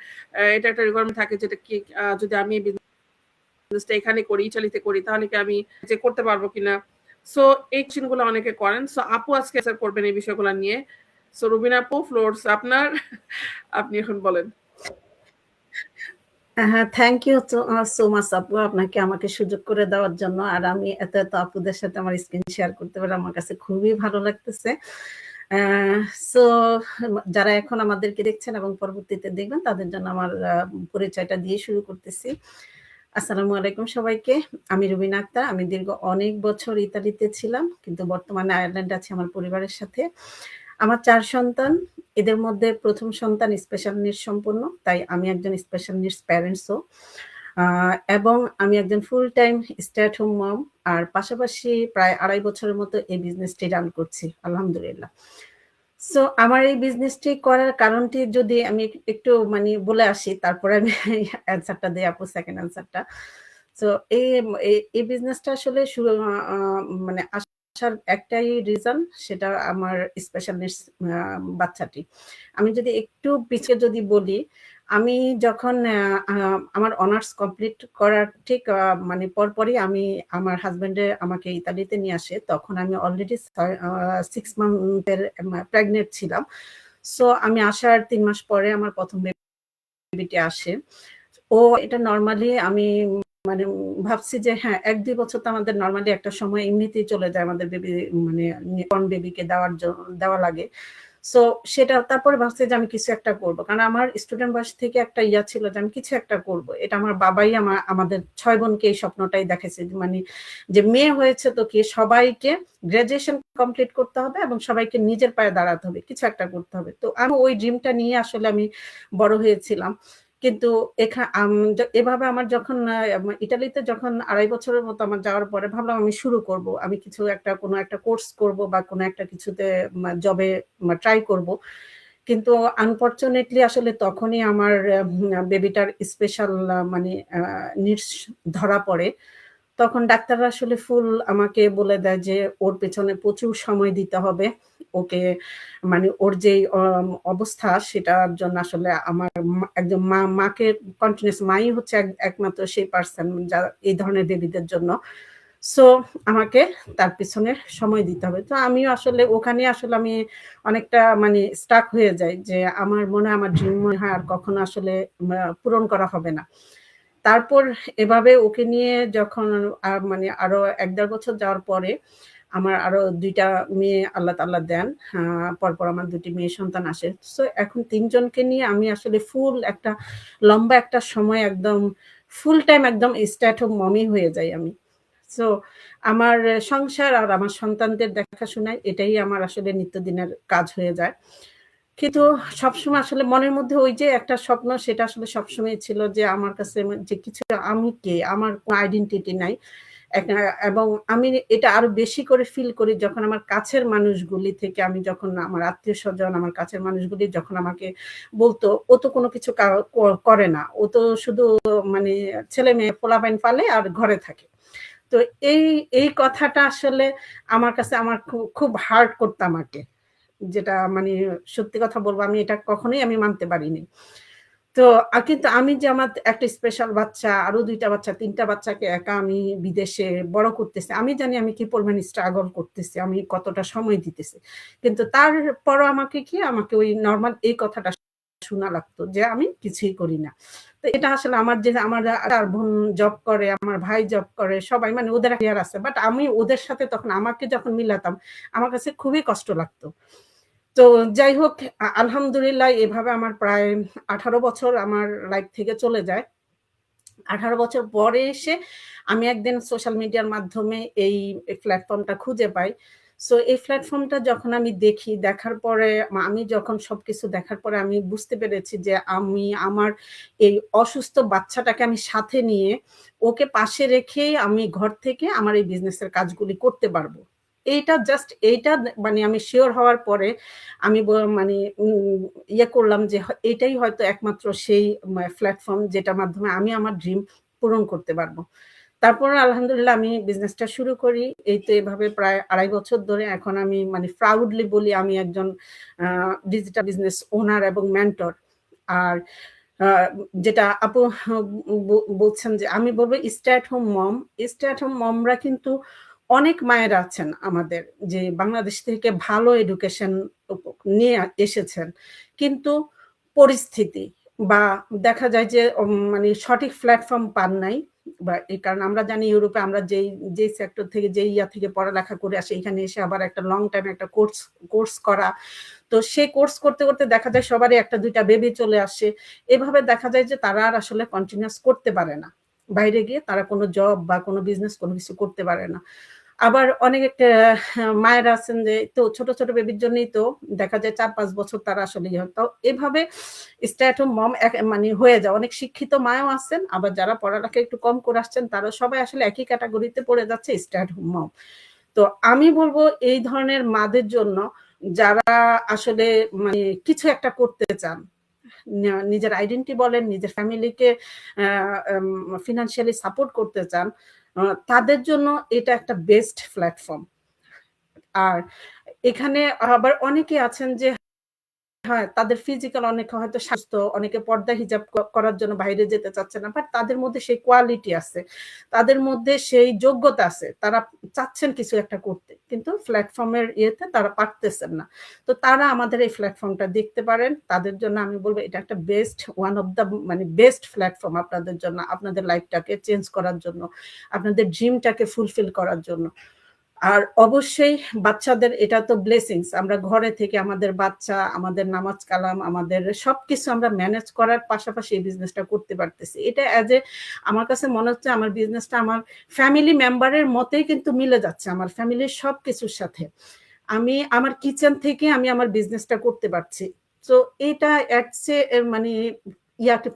A: এটা একটা রিকোয়ারমেন্ট থাকে, যেটা কি যদি আমি বিজনেসটা এখানে করি, ইটালিতে করি, তাহলে কি আমি যে করতে পারবো কিনা। সো এই কোশ্চেনগুলো অনেকে করেন। সো আপু আজকে অ্যান্সার করবেন এই বিষয়গুলো নিয়ে। সো রুবিনা আপু, ফ্লোরস আপনার, আপনি এখন বলেন।
F: হ্যাঁ, থ্যাংক ইউ সো মাচ আপু, আপনাকে আমাকে সুযোগ করে দেওয়ার জন্য। আর আমি এত এত আপুদের সাথে আমার স্ক্রিন শেয়ার করতে পারে আমার কাছে খুবই ভালো লাগতেছে। সো যারা এখন আমাদেরকে দেখছেন এবং পরবর্তীতে দেখবেন তাদের জন্য আমার পরিচয়টা দিয়ে শুরু করতেছি। আসসালামু আলাইকুম সবাইকে। আমি রুবিনা আক্তার। আমি দীর্ঘ অনেক বছর ইতালিতে ছিলাম, কিন্তু বর্তমানে আয়ারল্যান্ডে আছি আমার পরিবারের সাথে। আমার 4 সন্তান, এদের মধ্যে প্রথম সন্তান স্পেশাল নিডস সম্পন্ন, তাই আমি একজন স্পেশাল নিডস প্যারেন্টসও, এবং আমি একজন full time stay at home mom. আর পাশাপাশি প্রায় 2.5 বছরের মতো এই বিজনেসটি রান করছি, আলহামদুলিল্লাহ। সো আমার এই বিজনেসটি করার কারণটি যদি আমি একটু মানে বলে আসি, তারপরে আমি অ্যান্সারটা দিই আপু, সেকেন্ড অ্যান্সারটা। সো এই বিজনেসটা আসলে মানে আসার একটাই রিজন, সেটা আমার স্পেশাল নিডস বাচ্চাটি। আমি যদি একটু পিছিয়ে যদি বলি, আমি যখন আমার অনার্স কমপ্লিট করার ঠিক মানে পরপরই আমি আমার হাজবেন্ডে আমাকে ইতালিতে নিয়ে আসে। তখন আমি অলরেডি 6 মান্থের প্রেগনেন্ট ছিলাম। সো আমি আসার 3 মাস পরে আমার প্রথম বেবিটি আসে। এটা নর্মালি আমি মানে ভাবছি যে হ্যাঁ 1-2 বছর তো আমাদের নর্মালি একটা সময় এমনিতেই চলে যায় আমাদের বেবি মানে নিউবর্ন বেবিকে দেওয়া লাগে। সো সেটা তারপরে ভাবছি যে আমি কিছু একটা করব, কারণ আমার স্টুডেন্ট বয়স থেকে একটা ইয়া ছিল যে আমি কিছু একটা করব। এটা আমার বাবাই আমাদের 6 বোনকে এই স্বপ্নটাই দেখাইছে, মানে যে মেয়ে হয়েছে তো কি সবাইকে গ্রাজুয়েশন কমপ্লিট করতে হবে এবং সবাইকে নিজের পায়ে দাঁড়াতে হবে, কিছু একটা করতে হবে। তো আমি ওই ড্রিমটা নিয়ে আসলে আমি বড় হয়েছিলাম। কিন্তু এভাবে আমার যখন ইটালিতে যখন 2.5 বছরের মতো আমার যাওয়ার পরে ভাবলাম আমি শুরু করব, আমি কিছু একটা কোনো একটা কোর্স করব বা কোনো একটা কিছুতে জবে ট্রাই করব। কিন্তু আনফরচুনেটলি আসলে তখনই আমার বেবিটার স্পেশাল মানে নিডস ধরা পড়ে। তখন ডাক্তাররা আসলে ফুল আমাকে বলে দেয় যে ওর পেছনে প্রচুর সময় দিতে হবে। ওকে মানে ওর যেই অবস্থা সেটার জন্য আসলে আমার একজন মাকে কন্টিনিউয়াস মাই হচ্ছে একমাত্র সেই পার্সন যা এই ধরনের বেবিদের জন্য। সো আমাকে তার পিছনে সময় দিতে হবে। তো আমিও আসলে ওখানে আসলে আমি অনেকটা মানে স্টাক হয়ে যাই যে আমার মনে হয় আমার ড্রিম মনে হয় আর কখনো আসলে পূরণ করা হবে না। তারপর এভাবে ওকে নিয়ে যখন মানে আরো ১-১.৫ বছর যাওয়ার পরে আমার আরো ২ টা মেয়ে আল্লাহ তাআলা দেন। পরপর আমার ২ টি মেয়ে সন্তান আসে। সো এখন ৩ জনকে নিয়ে আমি আসলে ফুল একটা লম্বা একটা সময় একদম ফুল টাইম একদম স্টে এট হোম মমি হয়ে যাই আমি। সো আমার সংসার আর আমার সন্তানদের দেখাশোনায় এটাই আমার আসলে নিত্যদিনের কাজ হয়ে যায়। কিন্তু সবসময় আসলে মনের মধ্যে ওই যে একটা স্বপ্ন সেটা আসলে সবসময় ছিল যে আমার কাছে যে কিছু আমি কে? আমার কোনো আইডেন্টিটি নাই। এবং আমি এটা আরো বেশি করে ফিল করি যখন আমার কাছের মানুষগুলি থেকে আমি যখন আমার আত্মীয়স্বজন, আমার কাছের মানুষগুলি যখন আমাকে বলতো, "ও তো কোনো কিছু করে না। ও তো শুধু মানে ছেলে-মেয়ে পোলাপাইন পালে আর ঘরে থাকে।" তো এই কথাটা আসলে আমার কাছে আমার খুব হার্ট করতো আমাকে। যেটা মানে সত্যি কথা বলবো আমি এটা কখনোই আমি মানতে পারিনি। তো কিন্তু আমি যে আমার একটা স্পেশাল বাচ্চা, আরো ২ টা বাচ্চা, ৩ টা বাচ্চাকে একা আমি বিদেশে বড় করতেছি। আমি জানি আমি কি পরিমাণ স্ট্রাগল করতেছি, আমি কতটা সময় দিতেছি। কিন্তু তারপরও আমাকে ওই নরমাল এই কথাটা শোনা লাগতো যে আমি কিছুই করি না। তো এটা আসলে আমার আর বোন জব করে, আমার ভাই জব করে, সবাই মানে ওদের ক্যারিয়ার আছে। বাট আমি ওদের সাথে তখন আমাকে যখন মিলাতাম, আমার কাছে খুবই কষ্ট লাগতো। তো যাই হোক আলহামদুলিল্লাহ এভাবে আমার প্রায় ১৮ বছর আমার লাইফ থেকে চলে যায়। ১৮ বছর পরে এসে আমি একদিন সোশ্যাল মিডিয়ার মাধ্যমে এই প্ল্যাটফর্মটা খুঁজে পাই। সো এই প্ল্যাটফর্মটা যখন আমি দেখি, দেখার পরে আমি যখন সবকিছু দেখার পরে আমি বুঝতে পেরেছি যে আমি আমার এই অসুস্থ বাচ্চাটাকে আমি সাথে নিয়ে ওকে পাশে রেখেই আমি ঘর থেকে আমার এই বিজনেসের কাজগুলি করতে পারবো। এইটা মানে আমি সিওর হওয়ার পরে আমি মানে ইয়ে করলাম যে এটাই হয়তো একমাত্র সেই প্ল্যাটফর্ম যেটার মাধ্যমে আমি আমার ড্রিম পূরণ করতে পারবো। তারপর আলহামদুলিল্লাহ আমি বিজনেসটা শুরু করি। এই তো এভাবে প্রায় ২.৫ বছর ধরে এখন আমি মানে প্রাউডলি বলি আমি একজন ডিজিটাল বিজনেস ওনার এবং মেন্টর। আর আ যেটা আপু বলছেন যে আমি বলব stay at home mom. Stay at home মমরা কিন্তু অনেক মায়েরা আছেন আমাদের যে বাংলাদেশ থেকে ভালো এডুকেশন নিয়ে এসেছেন। কিন্তু পরিস্থিতি বা দেখা যায় যে মানে সঠিক প্ল্যাটফর্ম পান নাই বা এই কারণে আমরা জানি ইউরোপে আমরা যেই সেক্টর থেকে যেই ইয়া থেকে পড়ালেখা করে আসি এখানে এসে আবার একটা লং টাইম একটা কোর্স করা। তো সেই কোর্স করতে, করতে দেখা যায় সবারই ১-২ টা বেবি চলে আসে। এভাবে দেখা যায় যে তারা আর আসলে কন্টিনিউয়াস করতে পারে না। বাইরে গিয়ে তারা কোনো জব বা কোনো বিজনেস কোনো কিছু করতে পারে না। আবার অনেক মায়েরা আছেন যে তো ছোট, ছোট বেবির জন্যই তো দেখা যায় ৪-৫ বছর তারা আসলে ইয়ে হয়। তো এভাবে স্টে এট হোম মম মানে হয়ে যায়। অনেক শিক্ষিত মাও আছেন, আবার যারা পড়ালেখা একটু কম করে আসছেন তারা সবাই আসলে একই ক্যাটেগরিতে পড়ে যাচ্ছে স্টে এট হোম মম। তো আমি বলব এই ধরনের মাদের জন্য যারা আসলে মানে কিছু একটা করতে চান, নিজের আইডেন্টিটি বলেন, নিজের ফ্যামিলিকে ফিন্যান্সিয়ালি সাপোর্ট করতে চান, তাদের জন্য এটা একটা বেস্ট প্ল্যাটফর্ম। আর এখানে আবার অনেকে আছেন যে হ্যাঁ, তাদের ফিজিক্যাল অনেকে হয়তো স্বাস্থ্য, অনেকে পর্দা হিজাব করার জন্য বাইরে যেতে চাচ্ছে না। বাট তাদের মধ্যে সেই কোয়ালিটি আছে। তাদের মধ্যে সেই যোগ্যতা আছে। তারা চাচ্ছেন কিছু একটা করতে। কিন্তু প্ল্যাটফর্মের ইয়েতে তারা পারতেছেন না। তো তারা আমাদের এই প্ল্যাটফর্মটা দেখতে পারেন। তাদের জন্য আমি বলব এটা একটা ওয়ান অফ দ্য মানে বেস্ট প্ল্যাটফর্ম আপনাদের জন্য। আপনাদের লাইফটাকে চেঞ্জ করার জন্য, আপনাদের ড্রিমটাকে ফুলফিল করার জন্য। আর অবশ্যই বাচ্চাদের এটা তো ব্লেসিংস। আমরা ঘরে থেকে আমাদের বাচ্চা, আমাদের নামাজ কালাম, আমাদের সবকিছু আমরা ম্যানেজ করার পাশাপাশি এই বিজনেসটা করতে পারতেছি। এটা আমার কাছে মনে হচ্ছে আমার বিজনেসটা আমার ফ্যামিলি মেম্বারের মতোই কিন্তু মিলে যাচ্ছে আমার ফ্যামিলির সবকিছুর সাথে। আমি আমার কিচেন থেকে আমি আমার বিজনেসটা করতে পারছি। সো এটা এর চেয়ে মানে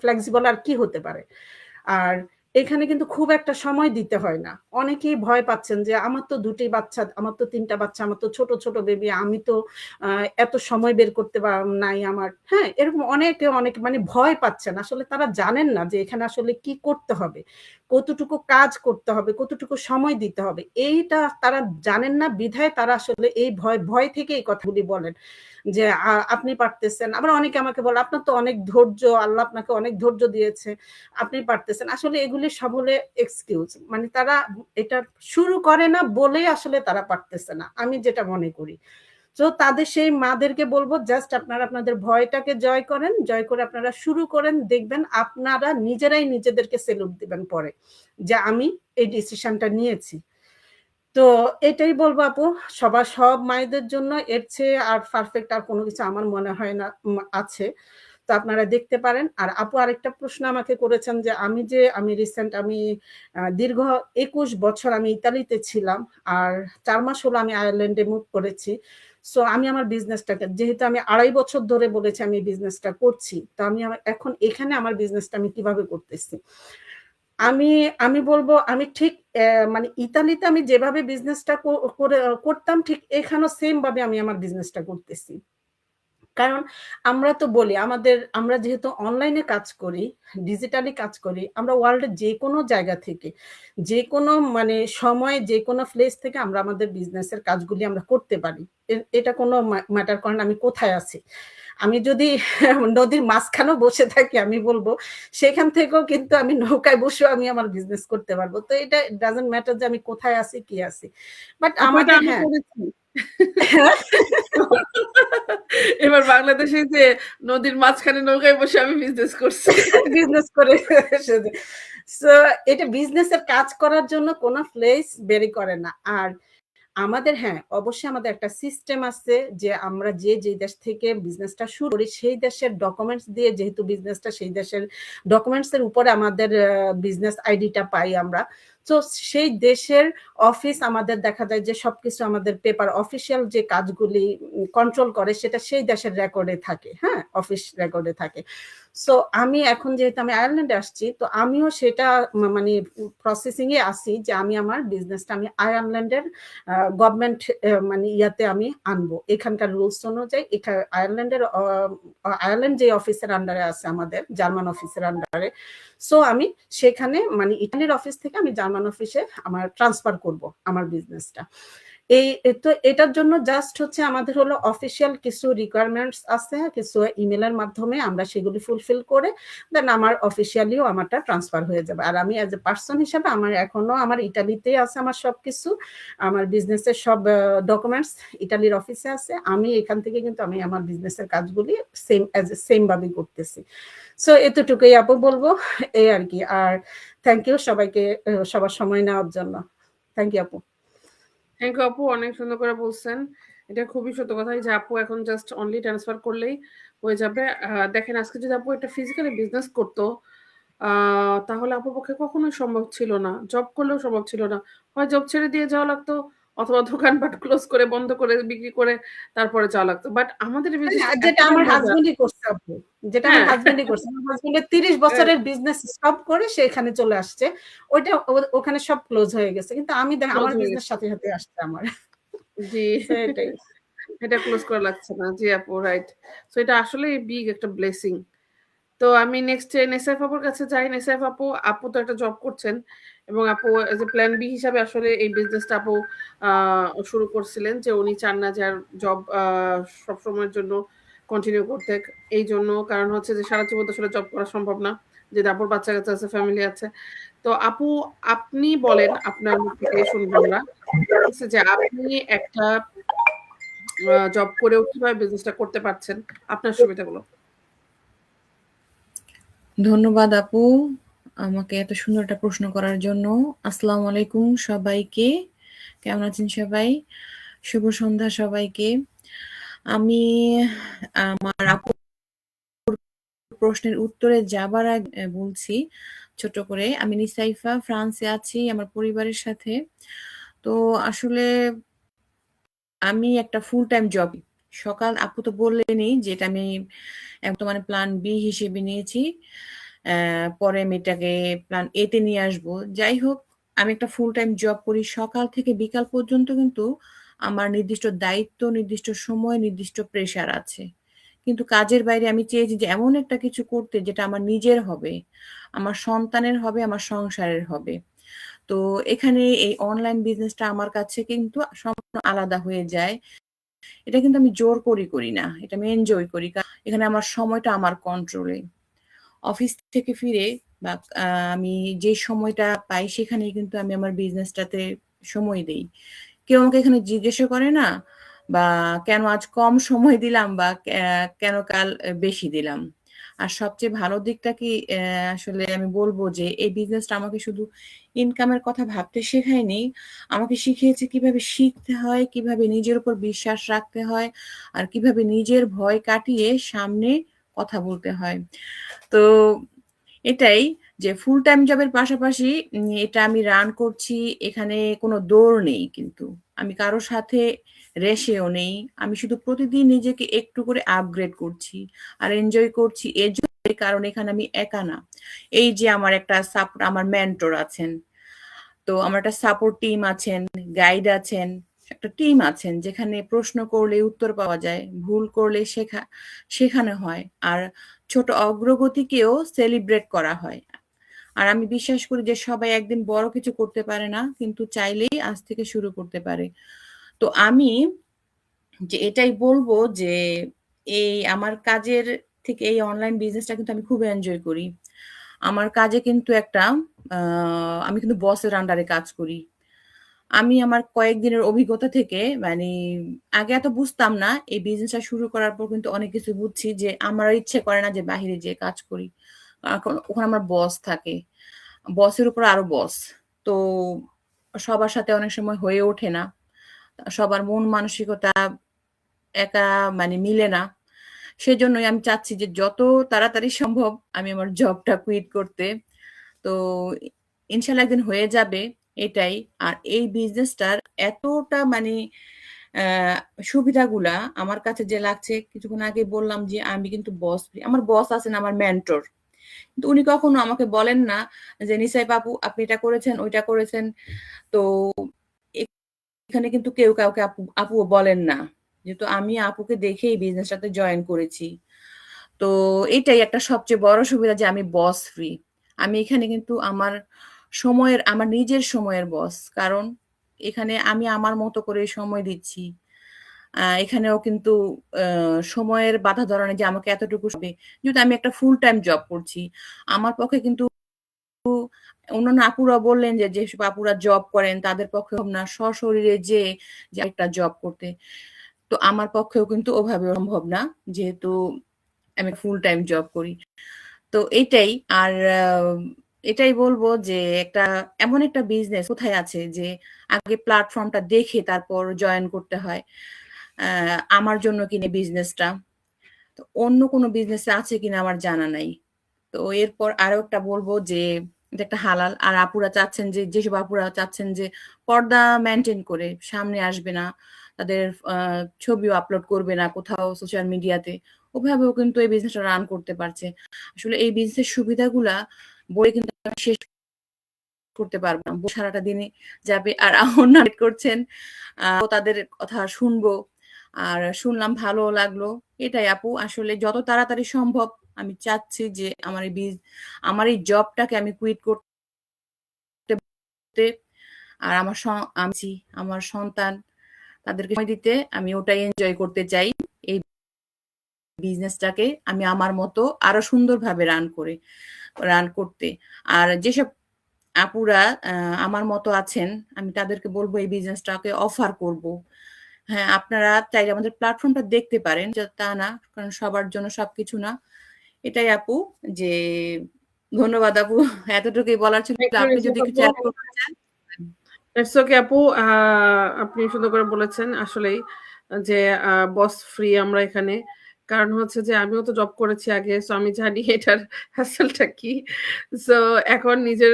F: ফ্লেক্সিবল আর কি হতে পারে? আর এখানে কিন্তু খুব একটা সময় দিতে হয় না। অনেকেই ভয় পাচ্ছেন যে আমার তো ২ টি বাচ্চা, আমার তো ৩ টা বাচ্চা, আমার তো ছোট, ছোট বেবি, আমি তো এত সময় বের করতে নাই আমার। হ্যাঁ? এরকম অনেকে মানে ভয় পাচ্ছেন। আসলে তারা জানেন না যে এখানে আসলে কি করতে হবে, কতটুকু কাজ করতে হবে, কতটুকু সময় দিতে হবে। এইটা তারা জানেন না বিধায় তারা আসলে এই ভয় থেকে এই কথাগুলি বলেন। যে আপনি পারতেছেন। আবার অনেকে আমাকে বলে, "আপনার তো অনেক ধৈর্য, আল্লাহ আপনাকে অনেক ধৈর্য দিয়েছে। আপনি পারতেছেন।" আসলে এগুলি সব হলে এক্সকিউজ। মানে তারা এটা শুরু করে না বলেই আসলে তারা পারতেছে না। আমি যেটা মনে করি। তো তাদের সেই মাদেরকে বলব জাস্ট আপনারা আপনাদের ভয়টাকে জয় করেন। জয় করে আপনারা শুরু করেন। দেখবেন আপনারা নিজেরাই নিজেদেরকে সেলুট দিবেন পরে। যে আমি এই ডিসিশনটা নিয়েছি। তো এটাই বলবো আপু, সব মায়েদের জন্য এর চেয়ে আর পারফেক্ট আর কোনো কিছু আমার মনে হয় না আছে। তো আপনারা দেখতে পারেন। আর আপু আরেকটা প্রশ্ন আমাকে করেছেন যে আমি রিসেন্ট দীর্ঘ ২১ বছর আমি ইতালিতে ছিলাম। আর ৪ মাস হলো আমি আয়ারল্যান্ডে মুভ করেছি। সো আমি আমার বিজনেসটাকে যেহেতু আমি ২.৫ বছর ধরে বলেছি আমি বিজনেসটা করছি। তো আমি এখন এখানে আমার বিজনেসটা আমি কিভাবে করতেছি। আমি আমি বলবো আমি ঠিক মানে ইতালিতে আমি যেভাবে বিজনেসটা করতাম ঠিক এখানেও সেম ভাবে আমি আমার বিজনেসটা করতেছি। কারণ আমরা তো বলি আমরা যেহেতু অনলাইনে কাজ করি, ডিজিটালি কাজ করি, আমরা ওয়ার্ল্ডের যেকোনো জায়গা থেকে, যেকোনো মানে সময়ে যেকোনো প্লেস থেকে আমরা আমাদের বিজনেসের কাজগুলি আমরা করতে পারি। এটা কোনো ম্যাটার করে না আমি কোথায় আছি। আমি যদি নদীর মাঝখানেও বসে থাকি আমি বলবো সেখান থেকেও কিন্তু আমি নৌকায় বসেও আমি আমার বিজনেস করতে পারবো। তো এটা ডাজন্ট ম্যাটার যে আমি কোথায় আছি, কি আছি। বাট
A: আপু এটা
F: আমাদের
A: আমি
F: হ্যাঁ।
A: করেছি। এবার বাংলাদেশে যে নদীর মাঝখানে নৌকায় বসে আমি বিজনেস করছি।
F: বিজনেস করে সো এটা বিজনেসের কাজ করার জন্য কোন প্লেস বেরি করে না। আর আমাদের হ্যাঁ, অবশ্যই আমাদের একটা সিস্টেম আছে যে আমরা যে দেশ থেকে বিজনেসটা শুরু করি সেই দেশের ডকুমেন্টস দিয়ে যেহেতু বিজনেসটা সেই দেশের ডকুমেন্টস এর উপরে আমাদের বিজনেস আইডিটা পাই আমরা। তো সেই দেশের অফিস আমাদের দেখা যায় যে সবকিছু আমাদের পেপার অফিসিয়াল যে কাজগুলি কন্ট্রোল করে সেটা সেই দেশের রেকর্ডে থাকে। হ্যাঁ, অফিস রেকর্ডে থাকে। সো আমি এখন যেহেতু আমি আয়ারল্যান্ডে আসছি তো আমিও সেটা মানে প্রসেসিং এ আছি যে আমি আমার বিজনেসটা আমি আয়ারল্যান্ডের গভর্নমেন্ট মানে ইয়াতে আমি আনবো। এখানকার রুলস অনুযায়ী আয়ারল্যান্ড যে অফিসের আন্ডারে আছে আমাদের জার্মান অফিসের আন্ডারে। সো আমি সেখানে মানে ইটালির অফিস থেকে আমি জার্মান অফিসে আমার ট্রান্সফার করব আমার বিজনেসটা। তো এটার জন্য জাস্ট হচ্ছে আমাদের হলো অফিসিয়াল কিছু রিকোয়ারমেন্টস আছে, কিছু ইমেলের মাধ্যমে আমরা সেগুলি ফুলফিল করে দেন আমার অফিসিয়ালিও আমারটা ট্রান্সফার হয়ে যাবে। আর আমি অ্যাজ এ পার্সন হিসেবে আমার এখনো আমার ইটালিতেই আছে আমার সবকিছু, আমার বিজনেসের সব ডকুমেন্টস ইটালির অফিসে আছে। আমি এখান থেকে কিন্তু আমি আমার বিজনেসের কাজগুলি সেম ভাবে করতেছি। সো এতটুকুই আপু বলবো, এই আর কি। আর থ্যাংক ইউ সবাইকে সবার সময় নেওয়ার জন্য। থ্যাংক ইউ আপু।
A: থ্যাংক ইউ আপু, অনেক সুন্দর করে বলছেন। এটা খুবই সত্য কথা যে আপু এখন জাস্ট অনলি ট্রান্সফার করলেই হয়ে যাবে। দেখেন আজকে যদি আপু একটা ফিজিক্যালি বিজনেস করতো তাহলে আপুর পক্ষে কখনোই সম্ভব ছিল না। জব করলেও সম্ভব ছিল না। হয় জব ছেড়ে দিয়ে যাওয়া লাগতো অথবা দোকানপাট ক্লোজ করে বন্ধ করে বিক্রি করে তারপরে যাওয়া লাগতো। বাট আমাদের এই বিজনেসটা
F: যেটা
A: এতটাই
F: আমার
A: মজা।
F: হাজবেন্ডই করছে আপু, যেটা আমার
A: হ্যাঁ,
F: হাজবেন্ডই করছে। আমার হাজবেন্ডের ৩০ বছরের বিজনেস স্টপ করে সে এখানে চলে আসছে। ওইটা ওখানে সব ক্লোজ হয়ে গেছে। কিন্তু আমি
A: ক্লোজ
F: আমার
A: হয়ে
F: বিজনেস
A: গেছে।
F: সাথে সাথে আসছে আমার।
A: জি।
F: সো এটাই।
A: এটা ক্লোজ করা লাগছে না। জি আপু, রাইট। সো এটা আসলেই বিগ একটা ব্লেসিং। তো আমি নেক্সট নেসাইফ আপুর কাছে যাই। নেসাইফ আপু, আপু তো একটা জব করছেন এবং আপু এজ এ প্ল্যান বি হিসাবে আসলে এই বিজনেসটা আপু শুরু করছিলেন যে উনি চান না যে আর জব সবসময়ের জন্য কন্টিনিউ করতে। এই জন্য কারণ হচ্ছে যে সারা জীবন তো আসলে জব করা সম্ভব না। যে আপুর বাচ্চা কাচ্চা আছে, ফ্যামিলি আছে। তো আপু আপনি বলেন, আপনার মুখ থেকে শুনবো আমরা যে আপনি একটা জব করেও কিভাবে বিজনেসটা করতে পারছেন, আপনার সুবিধাগুলো।
C: ধন্যবাদ আপু আমাকে এত সুন্দর একটা প্রশ্ন করার জন্য। আসসালামু আলাইকুম সবাইকে, কেমন আছেন সবাই? শুভ সন্ধ্যা সবাইকে। আমি আমার আপুর প্রশ্নের উত্তরে যাবার আগে বলছি ছোট করে, আমি নিসাইফা, ফ্রান্সে আছি আমার পরিবারের সাথে। তো আসলে আমি একটা ফুল টাইম জব, সকাল আপু তো বললেনই যেটা আমি বর্তমানে প্ল্যান বি হিসেবে নিয়েছি। পরে আমি এটাকে প্ল্যান এ তে নিয়ে আসবো। যাই হোক, আমি একটা ফুল টাইম জব করি। সকাল থেকে বিকাল পর্যন্ত কিন্তু আমার নির্দিষ্ট দায়িত্ব, নির্দিষ্ট সময়, নির্দিষ্ট প্রেশার আছে। কিন্তু কাজের বাইরে আমি চেয়েছি যে এমন একটা কিছু করতে যেটা আমার নিজের হবে, আমার সন্তানের হবে, আমার সংসারের হবে। তো এখানে এই অনলাইন বিজনেসটা আমার কাছে কিন্তু সম্পূর্ণ আলাদা হয়ে যায়। এটা কিন্তু আমি জোর করি না। এটা আমি এনজয় করি। এখানে আমার সময়টা আমার কন্ট্রোলে। অফিস থেকে ফিরে বা আমি যে সময়টা পাই সেখানেই কিন্তু আমি আমার বিজনেসটাতে সময় দেই। কেউ আমাকে এখানে জিজ্ঞাসা করে না বা কেন আজ কম সময় দিলাম বা কেন কাল বেশি দিলাম। আর সবচেয়ে ভালো দিকটা কি, আসলে আমি বলবো যে এই বিজনেসটা আমাকে শুধু ইনকামের কথা ভাবতে শেখায়নি, আমাকে শিখিয়েছে কিভাবে শিখতে হয়, কিভাবে নিজের উপর বিশ্বাস রাখতে হয়, আর কিভাবে নিজের ভয় কাটিয়ে সামনে কথা বলতে হয়। তো এটাই যে ফুল টাইম জবের পাশাপাশি এটা আমি রান করছি। এখানে কোনো দৌড় নেই কিন্তু। আমি কারো সাথে রেসেও নেই। আমি শুধু প্রতিদিন নিজেকে একটু করে আপগ্রেড করছি। আর এনজয় করছি এজন্যই কারণ এখানে আমি একা না। এই যে আমার একটা আমার মেন্টর আছেন। তো আমার একটা সাপোর্ট টিম আছেন, গাইড আছেন, একটা টিম আছেন যেখানে প্রশ্ন করলে উত্তর পাওয়া যায়, ভুল করলে শেখানো হয়, আর ছোট অগ্রগতিকেও সেলিব্রেট করা হয়। আর আমি বিশ্বাস করি যে সবাই একদিন বড় কিছু করতে পারে না, কিন্তু চাইলেই আজ থেকে শুরু করতে পারে। তো আমি যে এটাই বলবো যে এই আমার কাজের থেকে এই অনলাইন বিজনেসটা কিন্তু আমি খুব এনজয় করি। আমার কাজে কিন্তু একটা আমি কিন্তু বসের আন্ডারে কাজ করি। আমি আমার কয়েকদিনের অভিজ্ঞতা থেকে মানে আগে এত বুঝতাম না। এই বিজনেসটা শুরু করার পর কিন্তু অনেক কিছু বুঝছি যে আমার ইচ্ছে করে না যে বাহিরে যেয়ে কাজ করি। ওখানে আমার বস থাকে। বসের উপর আরো বস। তো সবার সাথে অনেক সময় হয়ে ওঠে না। সবার মন মানসিকতা একা মানে মিলে না। সেজন্যই আমি চাচ্ছি যে যত তাড়াতাড়ি সম্ভব আমি আমার জবটা কুইট করতে। তো ইনশাল্লাহ একদিন হয়ে যাবে এটাই। আর এই বিজনেসটার এতটা মানে আহ, সুবিধাগুলা আমার কাছে যে লাগছে, কিছুক্ষণ আগে বললাম যে আমি কিন্তু আমার বস আছেন, আমার মেন্টর। কিন্তু উনি কখনো আমাকে বলেন না যে নিসাই বাবু আপনি এটা করেছেন, ওইটা করেছেন। তো এখানে কিন্তু কেউ কাউকে আপুও বলেন না, যেহেতু আমি আপুকে দেখে এই বিজনেসটাতে জয়েন করেছি। তো এটাই একটা সবচেয়ে বড় সুবিধা যে আমি বস ফ্রি। আমি এখানে কিন্তু আমার নিজের সময়ের বস। কারণ এখানে আমি আমার মতো করে সময় দিচ্ছি। এখানেও কিন্তু সময়ের বাধা ধরা নেই যে আমাকে এতটুকু যেহেতু আমি একটা ফুল টাইম জব করছি। আমার পক্ষে কিন্তু অন্যান্য আপুরা বললেন যে যেসব আপুরা জব করেন তাদের পক্ষে সম্ভব না সশরীরে যে একটা জব করতে। তো আমার পক্ষেও কিন্তু ওভাবে সম্ভব না, যেহেতু আমি ফুল টাইম জব করি। তো এইটাই। আর এটাই বলবো যে এমন একটা বিজনেস কোথায় আছে যে আগে প্ল্যাটফর্মটা দেখে তারপর জয়েন করতে হয়। আমার জন্য কিনে বিজনেসটা, তো অন্য কোনো বিজনেস আছে কিনা আমার জানা নাই। তো এরপর আরো একটা বলবো যে এটা একটা হালাল। আর আপুরা চাচ্ছেন যে যেসব আপুরা চাচ্ছেন যে পর্দা মেনটেন করে সামনে আসবে না, তাদের ছবিও আপলোড করবে না কোথাও সোশ্যাল মিডিয়াতে, ওভাবেও কিন্তু এই বিজনেসটা রান করতে পারছে। আসলে এই বিজনেসের সুবিধাগুলা বলে কিন্তু আমি শেষ করতে পারবো না। সারাটা দিনে যাবে। আর অন্য করছেন তাদের কথা শুনবো। আর শুনলাম ভালো লাগলো। এটাই আপু, আসলে যত তাড়াতাড়ি সম্ভব আমি চাচ্ছি যে আমার এই জবটাকে আমি কুইট করতে। আর আমার সন্তান তাদেরকে সময় দিতে আমি ওটাই এনজয় করতে চাই। এই বিজনেসটাকে আমি আমার মতো আরো সুন্দরভাবে রান করতে। আর যেসব আপুরা আমার মতো আছেন আমি তাদেরকে বলবো এই বিজনেসটাকে অফার করব। হ্যাঁ, আপনারা চাইলে আমাদের প্ল্যাটফর্মটা দেখতে পারেন, তা না কারণ সবার জন্য সবকিছু না। এটাই আপু, যে ধন্যবাদ আপু। এতটুকুই বলার ছিল। আপনি যদি কিছু অ্যাড করতে চান।
A: ইটস ওকে আপু, আপনি সুন্দর করে বলেছেন আসলেই যে বস ফ্রি আমরা এখানে। কারণ হচ্ছে যে আমিও তো জব করেছি আগে, সো আমি জানি এটার হ্যাসেলটা কি। সো এখন নিজের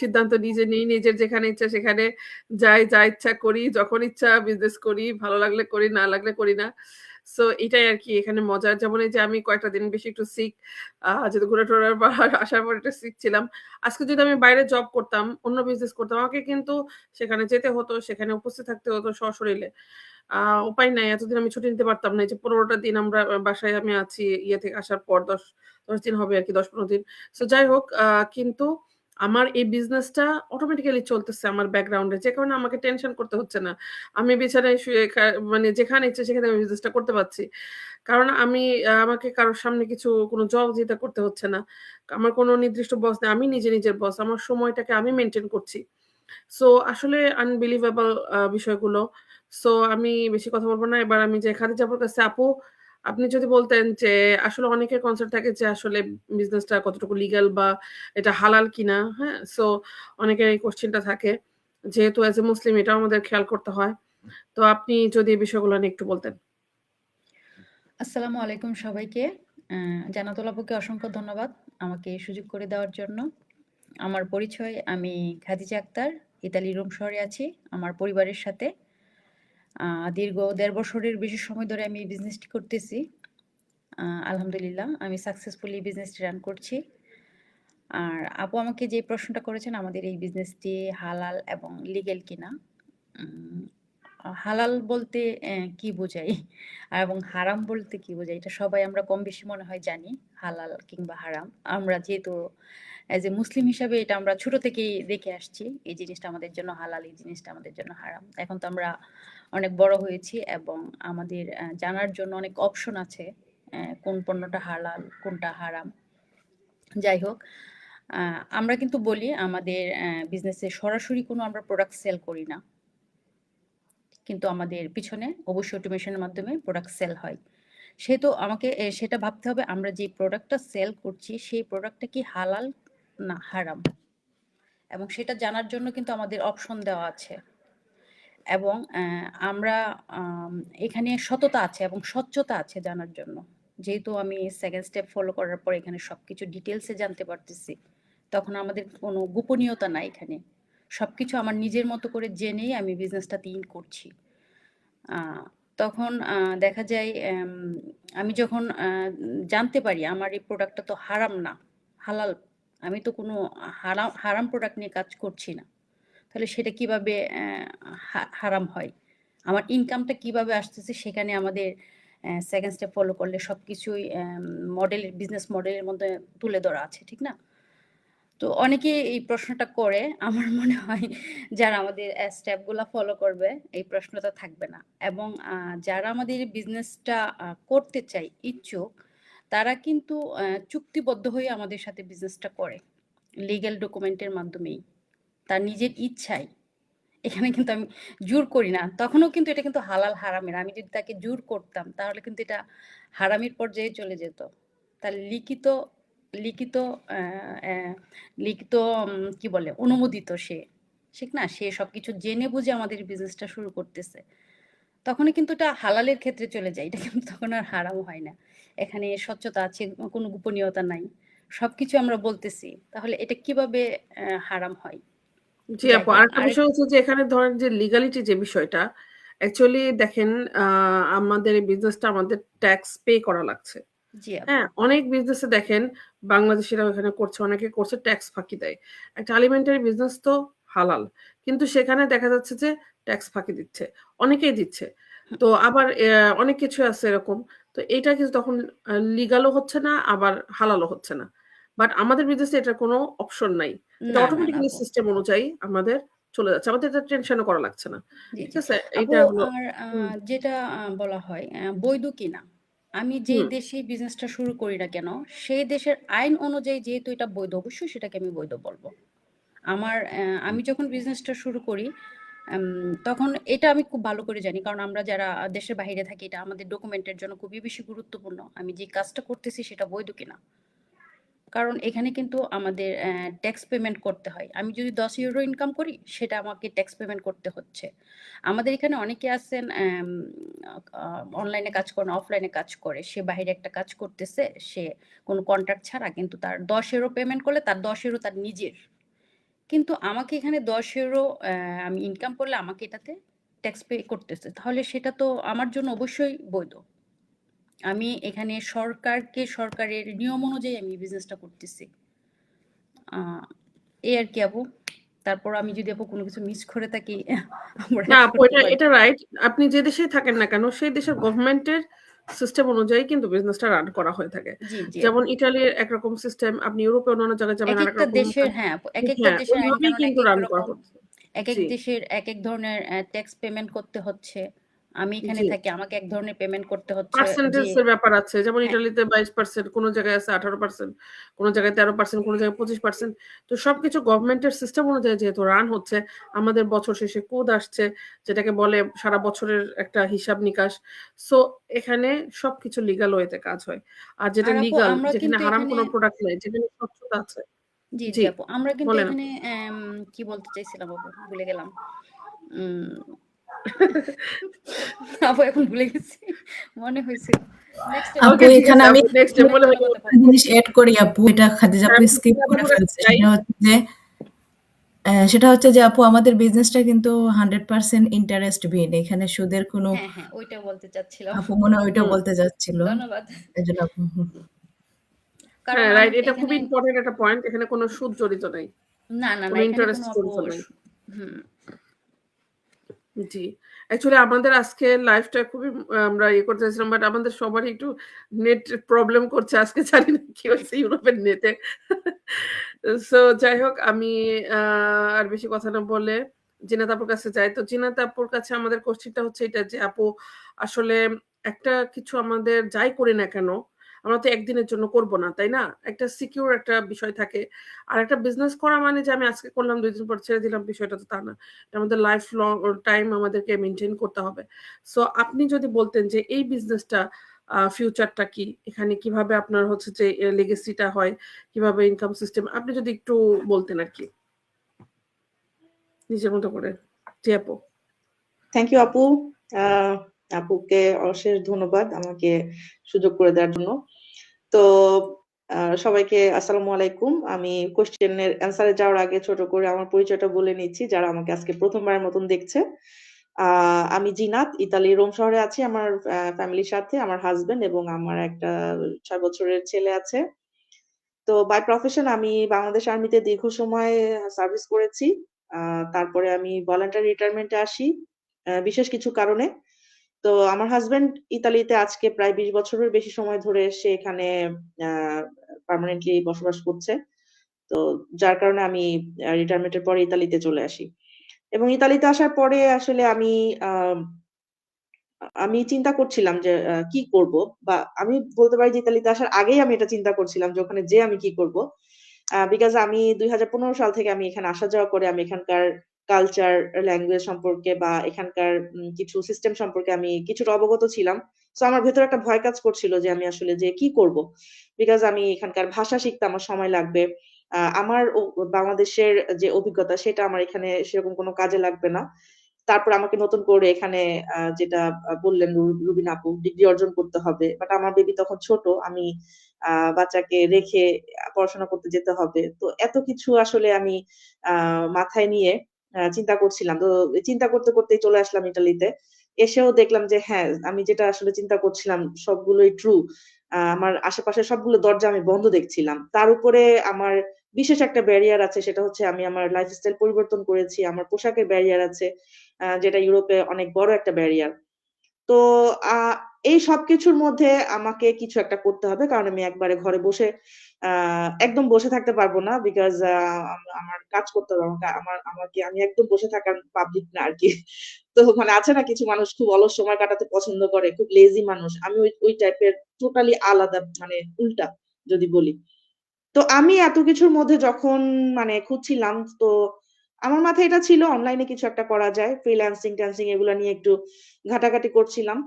A: সিদ্ধান্ত নিজে নিই, নিজের যেখানে ইচ্ছা সেখানে যাই, যা ইচ্ছা করি, যখন ইচ্ছা বিজনেস করি, ভালো লাগলে করি, না লাগলে করি না। সো এটাই আরকি এখানে মজা। যেমন এই যে আমি কয়েকটা দিন বেশি একটু সিক যেহেতু ঘুরে-টুরে আসার পর একটু সিক ছিলাম। আজকে যদি আমি বাইরে জব করতাম, অন্য বিজনেস করতাম, আমাকে কিন্তু সেখানে যেতে হতো, সেখানে উপস্থিত থাকতে হতো সশরীরে। আ উপায় নাই। এতদিন আমি ছুটি নিতে পারতাম না। এই যে ১৫ টা দিন আমরা বাসায় আমি আছি ইয়ে থেকে আসার পর ১০ দিন হবে আরকি ১০-১৫ দিন। সো যাই হোক কিন্তু আমার এই বিজনেসটা অটোমেটিক্যালি চলতেছে আমার ব্যাকগ্রাউন্ডে। যে কারণে আমাকে টেনশন করতে হচ্ছে না। আমি বিছানায় শুয়ে মানে যেখানে ইচ্ছে সেখানে আমি বিজনেসটা করতে পারছি। কারণ আমি আমাকে কারো সামনে কোনো জবাবদিহিতা করতে হচ্ছে না। আমার কোনো নির্দিষ্ট বস নেই। আমি নিজের বস। আমার সময়টাকে আমি মেইনটেইন করছি। সো আসলে আনবিলিভেবল বিষয়গুলো। সো আমি বেশি কথা বলব না। এবার আমি যে খাদিজা আপুর কাছে আপু, আপনি যদি বলতেন যে আসলে অনেকের কনসার্ন থাকে যে আসলে বিজনেসটা কতটুকু লিগ্যাল বা এটা হালাল কিনা, হ্যাঁ? সো অনেকের এই কোয়েশ্চেনটা থাকে। যেহেতু অ্যাজ এ মুসলিম এটাও আমাদের খেয়াল করতে হয়। তো আপনি যদি এই বিষয়গুলো নিয়ে একটু বলতেন।
G: আসসালামু আলাইকুম সবাইকে। জান্নাতুল আপুকে অসংখ্য ধন্যবাদ আমাকে এই সুযোগ করে দেওয়ার জন্য। আমার পরিচয়, আমি খাদিজা আক্তার, ইতালি রোম শহরে আছি আমার পরিবারের সাথে। দীর্ঘ ১.৫ বছরের বেশি সময় ধরে আমি এই বিজনেসটি করতেছি। আলহামদুলিল্লাহ আমি সাকসেসফুলি বিজনেসটি রান করছি। আর আপু আমাকে যে প্রশ্নটা করেছেন আমাদের এই বিজনেসটি হালাল এবং লিগ্যাল কিনা? উম হালাল বলতে কি বোঝাই? এবং হারাম বলতে কি বোঝাই? এটা সবাই আমরা কম বেশি মনে হয় জানি, হালাল কিংবা হারাম। আমরা যেহেতু অ্যাজ এ মুসলিম হিসাবে এটা আমরা ছোট থেকেই দেখে আসছি। এই জিনিসটা আমাদের জন্য হালাল, এই জিনিসটা আমাদের জন্য হারাম। এখন তো আমরা অনেক বড় হয়েছি এবং আমাদের জানার জন্য অনেক অপশন আছে। কোন পণ্যটা হালাল, কোনটা হারাম। যাই হোক, আমরা কিন্তু বলি আমাদের বিজনেসে সরাসরি কোনো আমরা প্রোডাক্ট সেল করি না। কিন্তু আমাদের পিছনে অবশ্যই অটোমেশনের মাধ্যমে প্রোডাক্ট সেল হয়। সেহেতু আমাকে সেটা ভাবতে হবে আমরা যে প্রোডাক্টটা সেল করছি সেই প্রোডাক্টটা কি হালাল না হারাম, এবং সেটা জানার জন্য কিন্তু আমাদের অপশন দেওয়া আছে। এবং আমরা এখানে সততা আছে এবং স্বচ্ছতা আছে জানার জন্য। যেহেতু আমি সেকেন্ড স্টেপ ফলো করার পর এখানে সবকিছু ডিটেলসে জানতে পারতেছি, তখন আমাদের কোনো গোপনীয়তা নাই এখানে। সবকিছু আমার নিজের মতো করে জেনেই আমি বিজনেসটাতে ইন করছি। তখন দেখা যায় আমি যখন জানতে পারি আমার এই প্রোডাক্টটা তো হারাম না, হালাল, আমি তো কোনো হারাম প্রোডাক্ট নিয়ে কাজ করছি না, তাহলে সেটা কিভাবে হারাম হয়? আমার ইনকামটা কিভাবে আসতেছে? সেখানে আমাদের সেকেন্ড স্টেপ ফলো করলে সবকিছুই বিজনেস মডেলের মধ্যে তুলে ধরা আছে, ঠিক না? তো অনেকে এই প্রশ্নটা করে। আমার মনে হয় যারা আমাদের স্টেপগুলা ফলো করবে এই প্রশ্নটা থাকবে না। এবং যারা আমাদের বিজনেসটা করতে চায় ইচ্ছুক, তারা কিন্তু চুক্তিবদ্ধ হয়ে আমাদের সাথে বিজনেসটা করে। লিগ্যাল ডকুমেন্টের মাধ্যমেই। তার নিজের ইচ্ছায়। এখানে কিন্তু আমি জোর করি না। তখনও কিন্তু এটা কিন্তু হালাল হারামের। আমি যদি তাকে জোর করতাম তাহলে কিন্তু এটা হারামির পর্যায়ে চলে যেত। তার লিখিত লিখিত আ অ্যা লিখিত কি বলে? অনুমোদিত সে। ঠিক না? সে সবকিছু জেনে বুঝে আমাদের বিজনেসটা শুরু করতেছে। তখনই কিন্তু এটা হালালের ক্ষেত্রে চলে যায়। এটা কিন্তু তখন আর হারাম হয় না। এখানে স্বচ্ছতা আছে, কোনো গোপনীয়তা নাই। সবকিছু আমরা বলতেছি। তাহলে এটা কিভাবে হারাম হয়?
A: জি
G: যাই
A: আপু,
G: হোক,
A: আরেকটা বিষয় হচ্ছে যে এখানে ধরেন যে লিগ্যালিটি যে বিষয়টা, অ্যাকচুয়ালি দেখেন আমাদের এই বিজনেসটা আমাদের ট্যাক্স পে করা লাগছে।
G: জি আপু।
A: হ্যাঁ? অনেক বিজনেসে দেখেন বাংলাদেশিরাও এখানে করছে, অনেকে করছে ট্যাক্স ফাঁকি দেয়। একটা আলিমেন্টারি বিজনেস তো হালাল। কিন্তু সেখানে দেখা যাচ্ছে যে ট্যাক্স ফাঁকি দিচ্ছে। অনেকেই দিচ্ছে। তো আবার অনেক কিছু আছে এরকম। তো এইটা কিন্তু তখন লিগালও হচ্ছে না, আবার হালালও হচ্ছে না। বাট আমাদের বিজনেসে এটার কোনো অপশন নাই। এটা
G: না, না, না
A: অটোমেটিক্যালি
G: আপু।
A: সিস্টেম অনুযায়ী আমাদের চলে যাচ্ছে। আমাদের এটা টেনশনও করা লাগছে না।
G: জি,
A: ঠিক
G: জি।
A: আছে?
G: আপু,
A: এইটা হলো
G: আর
A: হুম,
G: যেটা বলা হয় বৈধ কিনা? আমি যেই
A: হুম।
G: দেশেই বিজনেসটা শুরু করি না কেন, সেই দেশের আইন অনুযায়ী যেহেতু এটা বৈধ, অবশ্যই সেটাকে আমি বৈধ বলব। আমি যখন বিজনেসটা শুরু করি, তখন এটা আমি খুব ভালো করে জানি। কারণ আমরা যারা দেশের বাহিরে থাকি, এটা আমাদের ডকুমেন্টের জন্য খুবই বেশি গুরুত্বপূর্ণ। আমি যে কাজটা করতেছি সেটা বৈধ কিনা। কারণ এখানে কিন্তু আমাদের ট্যাক্স পেমেন্ট করতে হয়। আমি যদি €10 ইনকাম করি, সেটা আমাকে ট্যাক্স পেমেন্ট করতে হচ্ছে। আমাদের এখানে অনেকে আছেন অনলাইনে কাজ করে না, অফলাইনে কাজ করে। সে বাহিরে একটা কাজ করতেছে, সে কোনো কন্ট্রাক্ট ছাড়া, কিন্তু তার €10 পেমেন্ট করলে তার €10 তার নিজের। কিন্তু আমাকে এখানে €10 আমি ইনকাম করলে আমাকে এটাতে ট্যাক্স পে করতেছে। তাহলে সেটা তো আমার জন্য অবশ্যই বৈধ। আমি এখানে সরকারের নিয়ম অনুযায়ী আমি বিজনেসটা করতেছি। এই আর কি আপু। তারপর আমি যদি আপু কোনো কিছু মিস করে থাকি আমরা
A: না
G: অ্যাড
A: আপু,
G: করতে পারি।
A: এটা রাইট। আপনি যে দেশেই থাকেন না কেন, সেই দেশের গভর্নমেন্টের সিস্টেম অনুযায়ী কিন্তু বিজনেসটা রান করা হয়ে থাকে।
G: জি, জি
A: যেমন
G: আপু।
A: ইটালির একরকম সিস্টেম, আপনি ইউরোপে অন্যান্য জায়গায় যাবেন আরেক
G: একেকটা
A: রকম।
G: দেশের হ্যাঁ আপু, একেকটা
A: হ্যাঁ,
G: দেশের আইন
A: ওইভাবেই
G: কানুন
A: কিন্তু
G: একেক
A: রান করা
G: রকম।
A: হচ্ছে।
G: একেক
A: জি,
G: দেশের একেক ধরনের ট্যাক্স পেমেন্ট করতে হচ্ছে। আমি এখানে
A: জি।
G: থাকি, আমাকে এক ধরনের পেমেন্ট করতে হচ্ছে।
A: পার্সেন্টেজ
G: জি,
A: এর ব্যাপার আছে। যেমন
G: হ্যাঁ,
A: ইটালিতে 22%, কোন জায়গায় আছে 18%, কোন জায়গায় 13%, কোন জায়গায় 25%। তো সবকিছু গভর্নমেন্টের সিস্টেম অনুযায়ী যেহেতু রান হচ্ছে, আমাদের বছর শেষে কোড আসছে, যেটাকে বলে সারা বছরের একটা হিসাব নিকাশ। সো এখানে সবকিছু লিগ্যাল ওয়েতে কাজ হয়। আর যেটা
G: আর আপু
A: লিগ্যাল,
G: আমরা
A: যেখানে
G: কিন্তু
A: হারাম
G: এখানে
A: কোনো প্রোডাক্ট নাই, যেখানে স্বচ্ছতা আছে।
G: জি, জি
A: জি,
G: আপু। আমরা কিন্তু
A: বলেন
G: এখানে
A: আপু।
G: কি বলতে চাইছিলাম আপু? ভুলে গেলাম। উম আপু এখন ভুলে গেছি। মনে হয়েছিল। নেক্সট টাইম
C: আপু
A: ওকে, ঠিক
C: এখানে
A: আছে
C: আমি
A: আপু, নেক্সট টাইম
G: মনে
A: মনে
G: করলে
A: হলে
G: বলতে
C: একটা
G: পারবো।
C: জিনিস এড করি আপু, এটা খাদিজা আপু
A: হ্যাঁ,
C: স্কিপ করে
A: আপুর কাছে
C: ফেলছে।
A: যাই।
C: সেটা হচ্ছে যে আপু আমাদের বিজনেসটা কিন্তু 100% ইন্টারেস্ট বিন। এখানে সুদের কোনো
G: হ্যাঁ, হ্যাঁ, ওইটা বলতে চাচ্ছিলাম।
C: আপু মনে হয় ওইটাও
A: হুম।
C: বলতে যাচ্ছিল।
G: ধন্যবাদ।
C: এজন্য আপু
G: কারণ
A: হ্যাঁ, রাইট। এটা
G: এখানে
A: খুবই ইম্পোর্টেন্ট একটা পয়েন্ট। এখানে কোনো সুদ জড়িত নাই।
G: না, না, না,
A: কোনো
G: এখানে
A: ইন্টারেস্ট
G: কোনো আপু
A: জড়িত নাই।
G: হুম।
A: জি। অ্যাকচুয়ালি আমাদের আজকের লাইফটা খুবই আমরা ইয়ে করতে চাইছিলাম, বাট আমাদের সবারই একটু নেট প্রবলেম করছে আজকে। জানি না কি হয়েছে ইউরোপের নেটে। সো যাই হোক, আমি আর বেশি কথা না বলে জিনাত আপুর কাছে যাই। তো জিনাত আপুর কাছে আমাদের কোশ্চেনটা হচ্ছে এটা যে, আপু আসলে একটা কিছু আমাদের যাই করি না কেন, আমরা তো একদিনের জন্য করব না, তাই না? একটা সিকিউর একটা বিষয় থাকে। আর একটা বিজনেস করা মানে যে আমি আজকে করলাম ২ দিন পর ছেড়ে দিলাম, বিষয়টা তো তা না। আমাদের লাইফ লং টাইম আমাদেরকে মেইনটেইন করতে হবে। সো আপনি যদি বলতেন যে এই বিজনেসটা ফিউচারটা কি? এখানে কিভাবে আপনার হচ্ছে যে লেগেসিটা হয়, কিভাবে ইনকাম সিস্টেম, আপনি যদি একটু বলতেন আরকি। নিজের মতো করে। জি আপু।
H: থ্যাংক ইউ আপু। আহ, আপুকে অশেষ ধন্যবাদ আমাকে সুযোগ করে দেওয়ার জন্য। তো সবাইকে আসসালামু আলাইকুম। আমি কোশ্চেনের অ্যান্সারে যাওয়ার আগে ছোট করে আমার পরিচয়টা বলে নিচ্ছি, যারা আমাকে আজকে প্রথমবারের মতন দেখছে। আমি জিনাত, ইতালি রোম শহরে আছি আমার ফ্যামিলির সাথে, আমার হাজবেন্ড এবং আমার একটা 6 বছরের ছেলে আছে। তো বাই প্রফেশন আমি বাংলাদেশ আর্মিতে দীর্ঘ সময় সার্ভিস করেছি। তারপরে আমি ভলান্টারি রিটায়ারমেন্টে আসি বিশেষ কিছু কারণে। তো আমার হাসব্যান্ড ইতালিতে আজকে প্রায় 20 বছরের বেশি সময় ধরে সে এখানে পার্মানেন্টলি বসবাস করছে। তো যার কারণে আমি রিটায়ারমেন্টের পরে ইতালিতে চলে আসি। এবং ইতালিতে আসার পরে আসলে আমি চিন্তা করছিলাম যে কি করব? বা আমি বলতে পারি যে ইতালিতে আসার আগেই আমি এটা চিন্তা করছিলাম যে ওখানে যেয়ে আমি কি করব? বিকজ আমি ২০১৫ সাল থেকে আমি এখানে আসা যাওয়া করে আমি এখানকার কালচার, ল্যাঙ্গুয়েজ সম্পর্কে বা এখানকার কিছু সিস্টেম সম্পর্কে আমি কিছুটা অবগত ছিলাম। সো আমার ভেতরে একটা ভয় কাজ করছিল যে আমি আসলে যেয়ে কি করব? বিকজ আমি এখানকার ভাষা শিখতে আমার সময় লাগবে। আমার বাংলাদেশের যে অভিজ্ঞতা সেটা আমার এখানে সেরকম কোনো কাজে লাগবে না। তারপর আমাকে নতুন করে এখানে যেটা বললেন রুবিনা আপু, ডিগ্রি অর্জন করতে হবে। বাট আমার বেবি তখন ছোট। আমি বাচ্চাকে রেখে পড়াশোনা করতে যেতে হবে। তো এত কিছু আসলে আমি আ মাথায় নিয়ে চিন্তা করছিলাম। তো চিন্তা করতে, করতেই চলে আসলাম ইতালিতে। এসেও দেখলাম যে হ্যাঁ, আমি যেটা আসলে চিন্তা করছিলাম সবগুলোই ট্রু। আমার আশেপাশের সবগুলো দরজা আমি বন্ধ দেখছিলাম। তার উপরে আমার বিশেষ একটা ব্যারিয়ার আছে, সেটা হচ্ছে আমি আমার লাইফস্টাইল পরিবর্তন করেছি। আমার পোশাকের ব্যারিয়ার আছে। যেটা ইউরোপে অনেক বড় একটা ব্যারিয়ার। তো আ এই সবকিছুর মধ্যে আমাকে কিছু একটা করতে হবে। কারণ আমি একবারে ঘরে বসে আ একদম বসে থাকতে পারব না। বিকজ আমার কাজ করতে হবে। আমি একদম বসে থাকার পাবলিক না আরকি। তো মানে আছে না কিছু মানুষ খুব অলস সময় কাটাতে পছন্দ করে, খুব লেজি মানুষ। আমি ওই টাইপের টোটালি আলাদা, মানে উল্টা যদি বলি। তো আমি এত কিছুর মধ্যে যখন মানে খুঁজছিলাম, তো আমার মাথায় এটা ছিল অনলাইনে কিছু একটা করা যায়। ফ্রিল্যান্সিং এগুলা নিয়ে একটু ঘাটাঘাটি করছিলাম।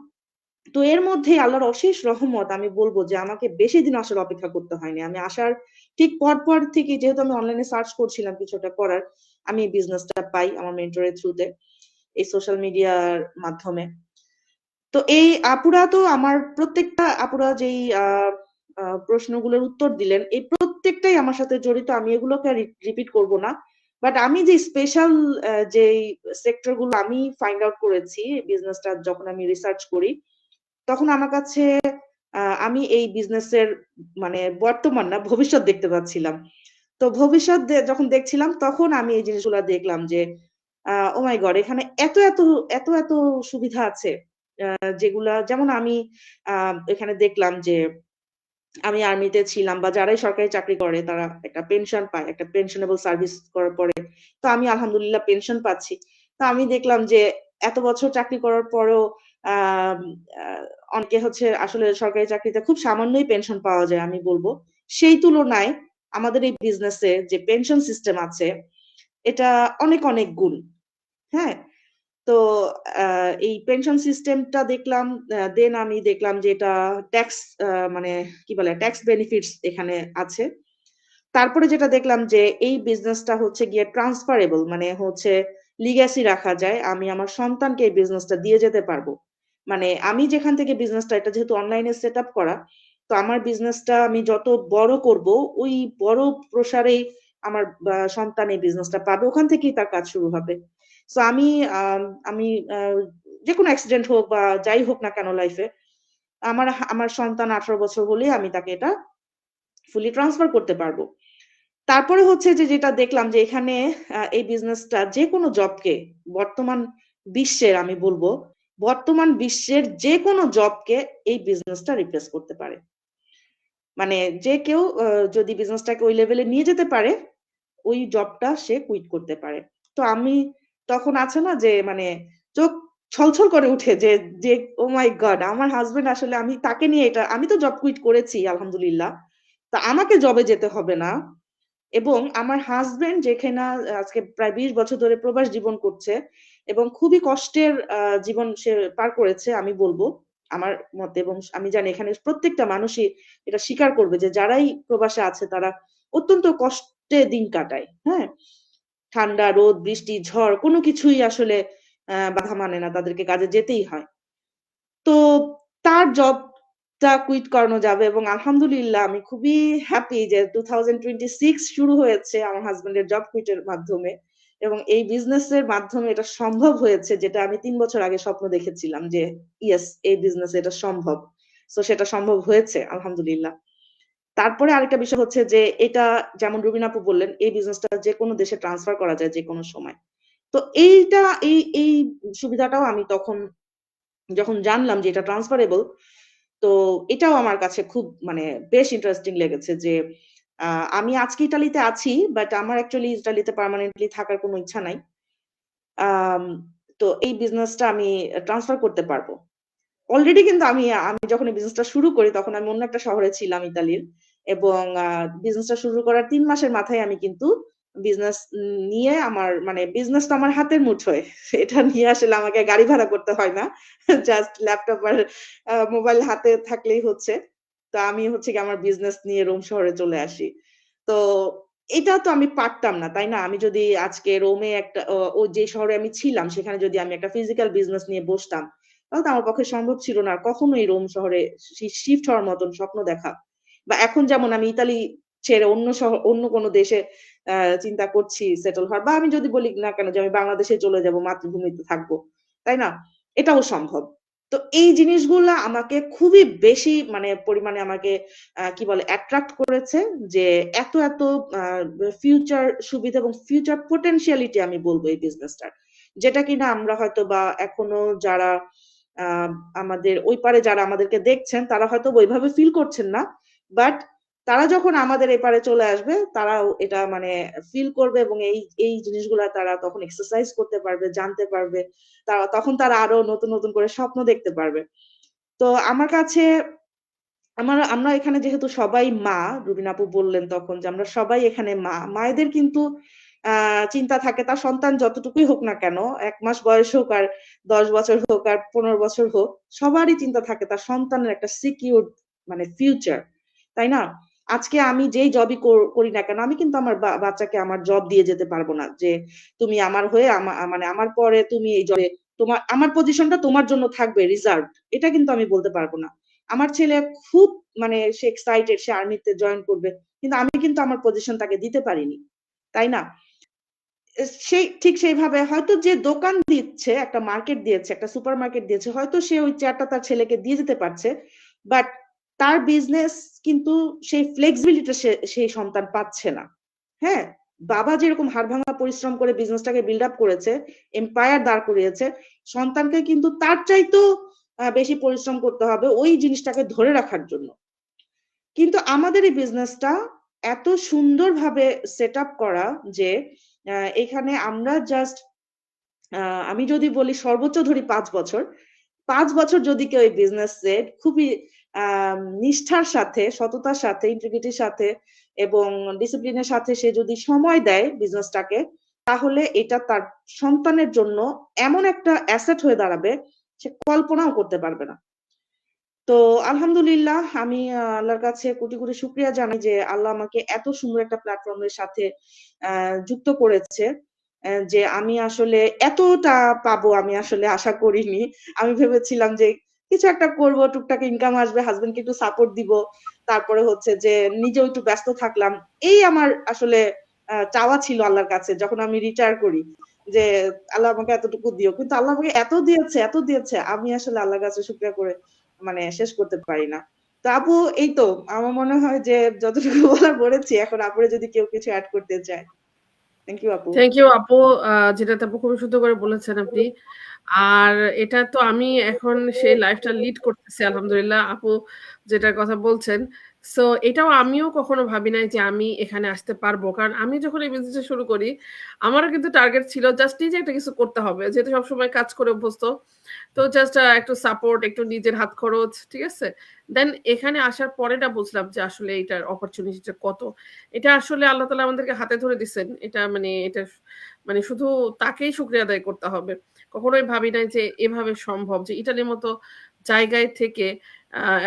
H: তো এর মধ্যেই আল্লাহর অশেষ রহমত, আমি বলব যে আমাকে বেশি দিন আসলে অপেক্ষা করতে হয়নি। আমি আসার ঠিক পর থেকেই, যেহেতু আমি অনলাইনে সার্চ করছিলাম কিছু একটা করার, আমি এই বিজনেসটা পাই আমার মেন্টরের থ্রুতে, এই সোশ্যাল মিডিয়ার মাধ্যমে। তো এই আপুরা তো আমার প্রত্যেকটা আপুরা যেই প্রশ্নগুলোর উত্তর দিলেন, এই প্রত্যেকটাই আমার সাথে জড়িত। আমি এগুলোকে আর রিপিট করব না। বাট আমি যে স্পেশাল যেই সেক্টর গুলো আমি ফাইন্ড আউট করেছি বিজনেসটা যখন আমি রিসার্চ করি, তখন আমার কাছে আমি এই বিজনেসের মানে বর্তমান না ভবিষ্যৎ দেখতে পাচ্ছিলাম। তো ভবিষ্যৎ যখন দেখছিলাম তখন আমি এই জিনিসগুলা দেখলাম যে ও মাই গড, এখানে এত সুবিধা আছে যেগুলা, যেমন আমি এখানে দেখলাম যে আমি আর্মিতে ছিলাম বা যারাই সরকারি চাকরি করে তারা একটা পেনশন পায়, একটা পেনশনেবল সার্ভিস করার পরে। তো আমি আলহামদুলিল্লাহ পেনশন পাচ্ছি। তো আমি দেখলাম যে এত বছর চাকরি করার পরেও আম আ অনেকে হচ্ছে আসলে সরকারি চাকরিতে খুব সামান্যই পেনশন পাওয়া যায় আমি বলব। সেই তুলনায় আমাদের এই বিজনেসে যে পেনশন সিস্টেম আছে এটা অনেক গুণ। হ্যাঁ? তো আ এই পেনশন সিস্টেমটা দেখলাম, দেন আমি দেখলাম যে এটা ট্যাক্স মানে কি বলে ট্যাক্স বেনিফিটস এখানে আছে। তারপরে যেটা দেখলাম যে এই বিজনেসটা হচ্ছে গিয়ে ট্রান্সফারেবল, মানে হচ্ছে লিগ্যাসি রাখা যায়। আমি আমার সন্তানকে এই বিজনেসটা দিয়ে যেতে পারবো। মানে আমি যেখান থেকে বিজনেসটা, এটা যেহেতু অনলাইনে সেটআপ করা, তো আমার বিজনেসটা আমি যত বড় করব, ওই বড় প্রসারেই আমার সন্তান এই বিজনেসটা পাবে। ওখান থেকেই তার কাজ শুরু হবে। সো আমি আমি আ যেকোনো অ্যাক্সিডেন্ট হোক বা যাই হোক না কেন লাইফে, আমার সন্তান 18 বছর হলেই আমি তাকে এটা ফুলি ট্রান্সফার করতে পারবো। তারপরে হচ্ছে যে যেটা দেখলাম যে এখানে এই বিজনেসটা যেকোনো জবকে, বর্তমান বিশ্বের আমি বলবো, বর্তমান বিশ্বের যেকোনো জবকে এই বিজনেসটা রিপ্লেস করতে পারে। মানে যে কেউ যদি বিজনেসটাকে ওই লেভেলে নিয়ে যেতে পারে, ওই জবটা সে কুইট করতে পারে। তো আমি তখন আছে না যে মানে চোখ ছলছল করে উঠে যে যে ও মাই গড, আমার হাসব্যান্ড আসলে, আমি তাকে নিয়ে এটা, আমি তো জব কুইট করেছি আলহামদুলিল্লাহ। তা আমাকে জবে যেতে হবে না। এবং আমার হাসব্যান্ড যেখানে আজকে প্রায় ২০ বছর ধরে প্রবাস জীবন করছে এবং খুবই কষ্টের জীবন সে পার করেছে আমি বলব আমার মতে, এবং আমি জানি এখানে প্রত্যেকটা মানুষই এটা স্বীকার করবে যে যারাই প্রবাসে আছে তারা অত্যন্ত কষ্টে দিন কাটায়। হ্যাঁ? ঠান্ডা, রোদ, বৃষ্টি, ঝড় কোনো কিছুই আসলে বাধা মানে না। তাদেরকে কাজে যেতেই হয়। তো তার জবটা কুইট করানো যাবে এবং আলহামদুলিল্লাহ আমি খুবই হ্যাপি যে 2026 শুরু হয়েছে আমার হাসব্যান্ডের জব কুইটের মাধ্যমে, এবং এই বিজনেসের মাধ্যমে এটা সম্ভব হয়েছে, যেটা আমি ৩ বছর আগে স্বপ্ন দেখেছিলাম যে ইয়েস, এই বিজনেসে এটা সম্ভব। সো সেটা সম্ভব হয়েছে আলহামদুলিল্লাহ। তারপরে আরেকটা বিষয় হচ্ছে যে এটা, যেমন রুবিনা আপু বললেন, এই বিজনেসটা যেকোনো দেশে ট্রান্সফার করা যায় যেকোনো সময়। তো এইটা, এই সুবিধাটাও আমি তখন যখন জানলাম যে এটা ট্রান্সফারেবল, তো এটাও আমার কাছে খুব মানে বেশ ইন্টারেস্টিং লেগেছে যে আমি আজকে ইতালিতে আছি, বাট আমার অ্যাকচুয়ালি ইতালিতে পার্মানেন্টলি থাকার কোনো ইচ্ছা নাই। আম তো এই বিজনেসটা আমি ট্রান্সফার করতে পারবো। অলরেডি কিন্তু আমি আমি যখন এই বিজনেসটা শুরু করি তখন আমি অন্য একটা শহরে ছিলাম ইতালির, এবং বিজনেসটা শুরু করার ৩ মাসের মাথায় আমি কিন্তু বিজনেস নিয়ে, আমার মানে বিজনেস তো আমার হাতের মুঠোয়। এটা নিয়ে আসলে আমাকে গাড়ি ভাড়া করতে হয় না। জাস্ট ল্যাপটপ আর মোবাইল হাতে থাকলেই হচ্ছে। তো আমি হচ্ছে গিয়ে আমার বিজনেস নিয়ে রোম শহরে চলে আসি। তো এটা তো আমি পারতাম না, তাই না? আমি যদি আজকে রোমে একটা ও যে শহরে আমি ছিলাম সেখানে যদি আমি একটা ফিজিক্যাল বিজনেস নিয়ে বসতাম, তাহলে তো আমার পক্ষে সম্ভব ছিল না আর কখনোই রোম শহরে শিফট হওয়ার মতন স্বপ্ন দেখা। বা এখন যেমন আমি ইতালি ছেড়ে অন্য কোনো দেশে চিন্তা করছি সেটেল হওয়ার, বা আমি যদি বলি না কেন যে আমি বাংলাদেশে চলে যাব, মাতৃভূমিতে থাকবো। তাই না? এটাও সম্ভব। তো এই জিনিসগুলা আমাকে খুবই বেশি মানে পরিমাণে আমাকে কি বলে অ্যাট্রাক্ট করেছে যে এত আ ফিউচার সুবিধা এবং ফিউচার পোটেনশিয়ালিটি আমি বলব এই বিজনেসটার। যেটা কিনা আমরা হয়তোবা এখনো যারা আ আমাদের ওই পারে যারা আমাদেরকে দেখছেন তারা হয়তো ওইভাবে ফিল করছেন না। বাট তারা যখন আমাদের এপারে চলে আসবে তারাও এটা মানে ফিল করবে, এবং এই জিনিসগুলা তারা তখন এক্সারসাইজ করতে পারবে, জানতে পারবে। তখন তারা আরো নতুন করে স্বপ্ন দেখতে পারবে। তো আমার কাছে আমরা এখানে যেহেতু সবাই মা, রুবিনা আপু বললেন তখন যে আমরা সবাই এখানে মা। মায়েদের কিন্তু আ চিন্তা থাকে তার সন্তান যতটুকুই হোক না কেন, ১ মাস বয়স হোক আর ১০ বছর হোক আর ১৫ বছর হোক, সবারই চিন্তা থাকে তার সন্তানের একটা সিকিউরড মানে ফিউচার। তাই না? আজকে আমি যেই জবই করি না কেন, আমি কিন্তু আমার বাচ্চাকে আমার জব দিয়ে যেতে পারব না। যে তুমি আমার হয়ে মানে আমার পরে তুমি এই জবে আমার পজিশনটা তোমার জন্য থাকবে রিজার্ভড। এটা কিন্তু আমি বলতে পারব না। আমার ছেলে খুব মানে সে এক্সাইটেড, সে আর্মিতে জয়েন করবে। কিন্তু আমি কিন্তু আমার পজিশন তাকে দিতে পারিনি। তাই না? ঠিক সেইভাবে হয়তো যে দোকান দিচ্ছে, একটা মার্কেট দিয়েছে, একটা সুপার মার্কেট দিয়েছে, হয়তো সে ওই চেয়ারটা তার ছেলেকে দিয়ে যেতে পারছে। বাট তার বিজনেস কিন্তু সেই ফ্লেক্সিবিলিটি সেই সন্তান পাচ্ছে না। হ্যাঁ, বাবা যেরকম হাড়ভাঙা পরিশ্রম করে বিজনেসটাকে বিল্ড আপ করেছে, এম্পায়ার দাঁড় করিয়েছে, সন্তানকে কিন্তু তার চাইতেও বেশি পরিশ্রম করতে হবে ওই জিনিসটাকে ধরে রাখার জন্য। কিন্তু আমাদের এই বিজনেসটা এত সুন্দরভাবে সেট আপ করা যে এখানে আমরা জাস্ট আমি যদি বলি সর্বোচ্চ ধরি 5 বছর, 5 বছর যদি কেউ এই বিজনেসে খুবই নিষ্ঠার সাথে, সততার সাথে, ইন্টিগ্রিটির সাথে এবং ডিসিপ্লিনের সাথে সে যদি সময় দেয় বিজনেসটাকে, তাহলে এটা তার সন্তানের জন্য এমন একটা অ্যাসেট হয়ে দাঁড়াবে সে কল্পনাও করতে পারবে না। তো আলহামদুলিল্লাহ আমি আল্লাহর কাছে কোটি কোটি শুকরিয়া জানাই যে আল্লাহ আমাকে এত সুন্দর একটা প্ল্যাটফর্মের সাথে যুক্ত করেছে, যে আমি আসলে এতটা পাবো আমি আসলে আশা করিনি। আমি ভেবেছিলাম যে কিছু একটা করব, টুকটাক ইনকাম আসবে, হাজবেন্ডকে একটু সাপোর্ট দিব, তারপরে হচ্ছে যে নিজেও একটু ব্যস্ত থাকলাম, এই আমার আসলে চাওয়া ছিল আল্লাহর কাছে যখন আমি রিটায়ার করি, যে আল্লাহ আমাকে এতটুকু দিও। কিন্তু আল্লাহ আমাকে এত দিয়েছে আমি আসলে আল্লাহর কাছে শুকরিয়া করে মানে শেষ করতে পারি না। তো আপু এই তো আমার মনে হয় যে যতটুকু বলার বলেছি, এখন আপুরে যদি কেউ কিছু অ্যাড করতে চায়। থ্যাংক ইউ আপু।
A: থ্যাংক ইউ আপু, যেটা আপু খুবই সুন্দর করে বলেছেন আপনি। আর এটা তো আমি এখন সেই লাইফটা লিড করতেছি আলহামদুলিল্লাহ, আপু যেটার কথা বলছেন। সো এটাও আমিও কখনো ভাবি নাই যে আমি এখানে আসতে পারবো, কারণ আমি যখন এই বিজনেসটা শুরু করি আমারও কিন্তু টার্গেট ছিল জাস্ট নিজে একটা কিছু করতে হবে, যেহেতু সবসময় কাজ করে অভ্যস্ত। তো জাস্ট একটু সাপোর্ট, একটু নিজের হাত খরচ, ঠিক আছে। দেন এখানে আসার পরেটা বুঝলাম যে আসলে এটার অপরচুনিটিটা কত। এটা আসলে আল্লাহ তাআলা আমাদেরকে হাতে ধরে দিচ্ছেন। এটা মানে শুধু তাকেই শুকরিয়া আদায় করতে হবে। কখনোই ভাবি নাই যে এভাবে সম্ভব, যে ইতালির মতো জায়গায় থেকে